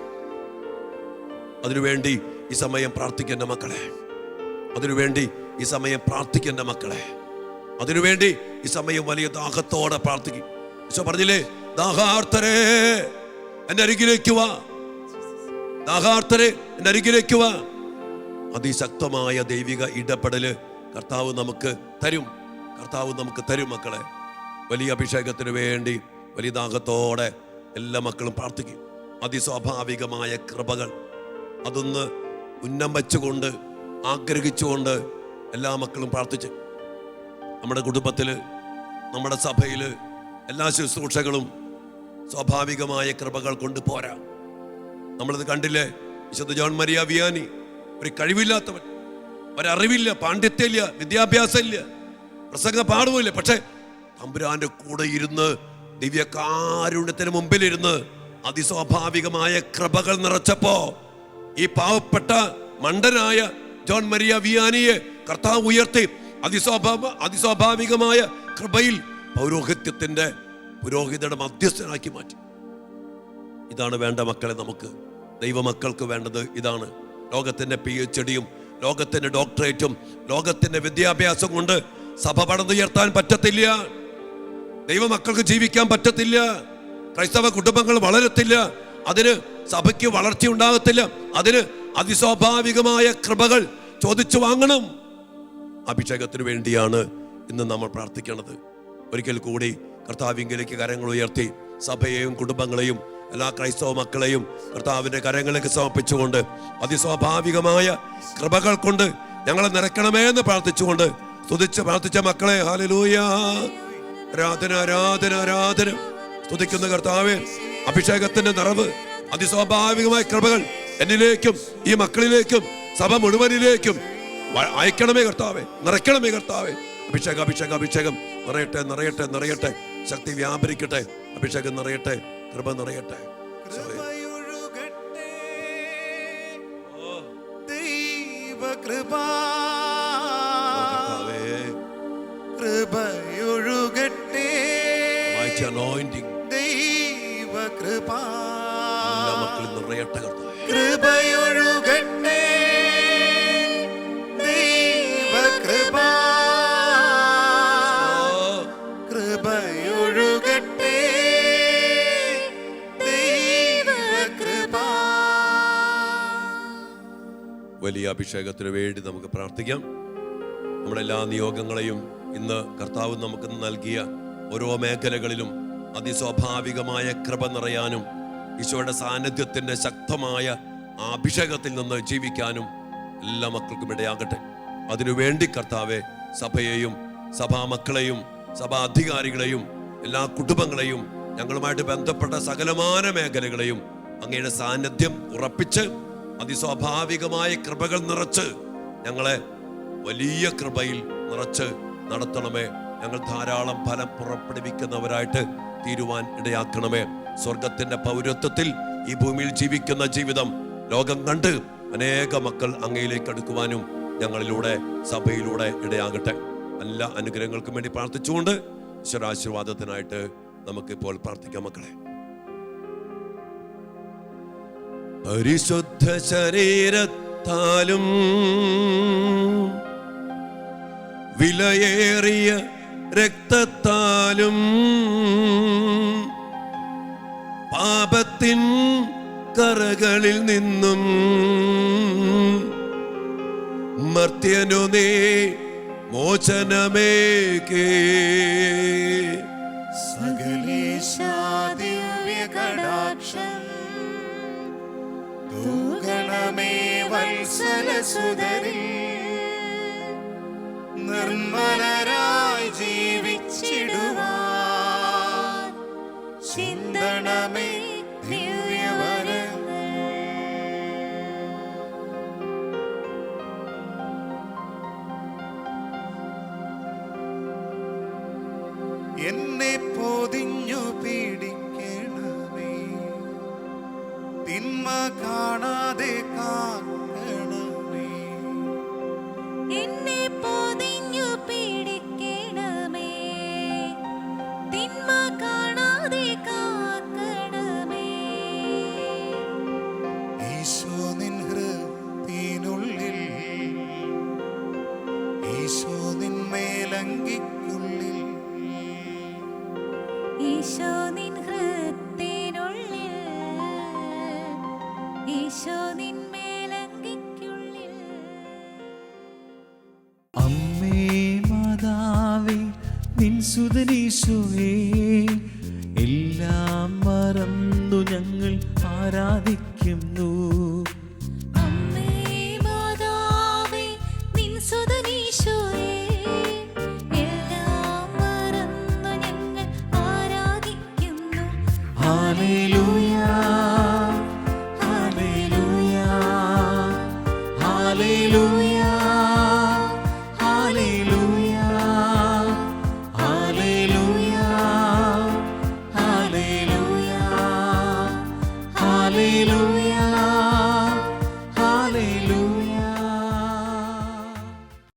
അതിനുവേണ്ടി ഈ സമയം പ്രാർത്ഥിക്കേണ്ട മക്കളെ, അതിനുവേണ്ടി ഈ സമയം പ്രാർത്ഥിക്കേണ്ട മക്കളെ, അതിനുവേണ്ടി ഈ സമയം വലിയ ദാഹത്തോടെ പ്രാർത്ഥിക്കും. ഈശോ പറഞ്ഞില്ലേ, ദാഹാർത്തരേ എന്റെ അരികിലേക്ക് വാ, ദാഹാർത്തരേ എന്റെ അരികിലേക്ക് വാ. അതിശക്തമായ ദൈവിക ഇടപെടല് കർത്താവ് നമുക്ക് തരും, കർത്താവ് നമുക്ക് തരും. മക്കളെ, വലിയ അഭിഷേകത്തിന് വേണ്ടി വലിയ ദാഹത്തോടെ എല്ലാ മക്കളും പ്രാർത്ഥിക്കും. അതിസ്വാഭാവികമായ കൃപകൾ അതൊന്ന് ഉന്നം വെച്ചുകൊണ്ട്, ആഗ്രഹിച്ചുകൊണ്ട് എല്ലാ മക്കളും പ്രാർത്ഥിച്ച്, നമ്മുടെ കുടുംബത്തിൽ, നമ്മുടെ സഭയിൽ എല്ലാ ശുശ്രൂഷകളും സ്വാഭാവികമായ കൃപകൾ കൊണ്ട് പോരാ. നമ്മളത് കണ്ടില്ലേ, വിശുദ്ധ ജോൺ മരിയ വിയാനി, ഒരു കഴിവില്ലാത്തവൻ, ഒരറിവില്ല, പാണ്ഡിത്യമില്ല, വിദ്യാഭ്യാസം ഇല്ല, പ്രസംഗ പാടുമില്ല. പക്ഷെ തമ്പുരാന്റെ കൂടെ ഇരുന്ന്, ദിവ്യകാരുണ്യത്തിന് മുമ്പിലിരുന്ന് അതിസ്വാഭാവികമായ കൃപകൾ നിറച്ചപ്പോ ഈ പാവപ്പെട്ട മണ്ടനായ ജോൺ മരിയ വിയാനിയെ കർത്താവ് ഉയർത്തി അതിസ്വാഭാവികമായ കൃപയിൽ പൗരോഹിത്യത്തിന്റെ പുരോഹിതയുടെ മധ്യസ്ഥനാക്കി മാറ്റി. ഇതാണ് വേണ്ട മക്കളെ, നമുക്ക് ദൈവമക്കൾക്ക് വേണ്ടത് ഇതാണ്. ലോകത്തിന്റെ PhD-യും ലോകത്തിന്റെ ഡോക്ടറേറ്റും ലോകത്തിന്റെ വിദ്യാഭ്യാസം കൊണ്ട് സഭ പണിതുയർത്താൻ പറ്റത്തില്ല, ദൈവമക്കൾക്ക് ജീവിക്കാൻ പറ്റത്തില്ല, ക്രൈസ്തവ കുടുംബങ്ങൾ വളരത്തില്ല, അതിന് സഭയ്ക്ക് വളർച്ച ഉണ്ടാകത്തില്ല. അതിന് അതിസ്വാഭാവികമായ കൃപകൾ ചോദിച്ചു വാങ്ങണം. അഭിഷേകത്തിന് വേണ്ടിയാണ് ഇന്ന് നമ്മൾ പ്രാർത്ഥിക്കേണ്ടത്. ഒരിക്കൽ കൂടി കർത്താവിങ്കലേക്ക് കരങ്ങൾ ഉയർത്തി സഭയെയും കുടുംബങ്ങളെയും എല്ലാ ക്രൈസ്തവ മക്കളെയും കർത്താവിന്റെ കരങ്ങളിലേക്ക് സമർപ്പിച്ചുകൊണ്ട് അതിസ്വാഭാവികമായ കൃപകൾ കൊണ്ട് ഞങ്ങളെ നിറയ്ക്കണമേ എന്ന് പ്രാർത്ഥിച്ചുകൊണ്ട് സ്തുതിച്ച് പ്രാർത്ഥിച്ച മക്കളെ, ഹല്ലേലൂയ, ആരാധന ആരാധന ആരാധന. സ്തുതിക്കുന്ന കർത്താവേ, അഭിഷേകത്തിന്റെ നിറവ്, അതിസ്വാഭാവികമായ കൃപകൾ എന്നിലേക്കും ഈ മക്കളിലേക്കും സഭ മുഴുവനിലേക്കും അയക്കണമേ കർത്താവേ, നിറയ്ക്കണമേ കർത്താവേ. അഭിഷേകം അഭിഷേകം അഭിഷേകം നിറയട്ടെ നിറയട്ടെ നിറയട്ടെ, ശക്തി വ്യാപരിക്കട്ടെ, അഭിഷേകം നിറയട്ടെ, കൃപ നിറയട്ടെ. കൃപയൊഴുകട്ടെ, ദൈവകൃപ എല്ലാ മക്കളും നിറയട്ടെ കർത്താവേ. കൃപയൊഴുകട്ടെ, ദൈവകൃപ കൃപയൊഴുകട്ടെ, ദൈവകൃപ. വലിയ അഭിഷേകത്തിന് വേണ്ടി നമുക്ക് പ്രാർത്ഥിക്കാം. നമ്മുടെ എല്ലാ നിയോഗങ്ങളെയും ഇന്ന് കർത്താവ് നമുക്ക് നൽകിയ ഓരോ മേഖലകളിലും അതിസ്വാഭാവികമായ കൃപ നിറയാനും ഈശോയുടെ സാന്നിധ്യത്തിൻ്റെ ശക്തമായ ആ അഭിഷേകത്തിൽ നിന്ന് ജീവിക്കാനും എല്ലാ മക്കൾക്കും ഇടയാകട്ടെ. അതിനുവേണ്ടി കർത്താവെ സഭയെയും സഭാമക്കളെയും സഭാ അധികാരികളെയും എല്ലാ കുടുംബങ്ങളെയും ഞങ്ങളുമായിട്ട് ബന്ധപ്പെട്ട സകലമാന മേഖലകളെയും അങ്ങയുടെ സാന്നിധ്യം ഉറപ്പിച്ച് അതിസ്വാഭാവികമായ കൃപകൾ നിറച്ച് ഞങ്ങളെ വലിയ കൃപയിൽ നിറച്ച് നടത്തണമേ. ഞങ്ങൾ ധാരാളം ഫലം പുറപ്പെടുവിക്കുന്നവരായിട്ട് തീരുവാൻ ഇടയാക്കണമേ. സ്വർഗത്തിന്റെ പൗരത്വത്തിൽ ഈ ഭൂമിയിൽ ജീവിക്കുന്ന ജീവിതം ലോകം കണ്ട് അനേക മക്കൾ അങ്ങയിലേക്ക് അടുക്കുവാനും ഞങ്ങളിലൂടെ സഭയിലൂടെ ഇടയാകട്ടെ. എല്ലാ അനുഗ്രഹങ്ങൾക്കും വേണ്ടി പ്രാർത്ഥിച്ചുകൊണ്ട് ഈശ്വരാശീർവാദത്തിനായിട്ട് നമുക്കിപ്പോൾ പ്രാർത്ഥിക്കാം. മക്കളെ, പരിശുദ്ധ ശരീരത്താലും വിലയേറിയ രക്തത്താലും പാപത്തിൻ കറകളിൽ നിന്നും മർത്യനു നീ മോചനമേകേ. സകലേശാ ദിവ്യ കടാക്ഷം തൂഗണമേ വത്സലസുതരിൽ നിർമ്മലരായി ജീവിച്ചിടുവാൻ ചിന്തണമേ ദിവ്യവരങ്ങൾ. എന്നെ പൊതിഞ്ഞു പിടിക്കണമേ, തിന്മ കാണാതെ കാക്കണമേ. എന്നെ പൊതിഞ്ഞു പിടിക്കണമേ, തിന്മ കാണാതെ കാക്കണമേ. ഈശോ നിൻ ഹൃത്തിനുള്ളിൽ, ഈശോ നിൻ മേലങ്കിക്കുള്ളിൽ, ഈശോ നിൻ ഹൃത്തിനുള്ളിൽ, ഈശോ നിൻ മേലങ്കിക്കുള്ളിൽ. അമ്മേ മാതാവേ നിൻ സുതനീശോയേ, എല്ലാം മറന്നു ഞങ്ങൾ ആരാധിക്കുന്നു. അമ്മേ മാതാവേ നിൻ സുതനീശോയേ, എല്ലാം മറന്നു ഞങ്ങൾ ആരാധിക്കുന്നു. ഹല്ലേലൂയ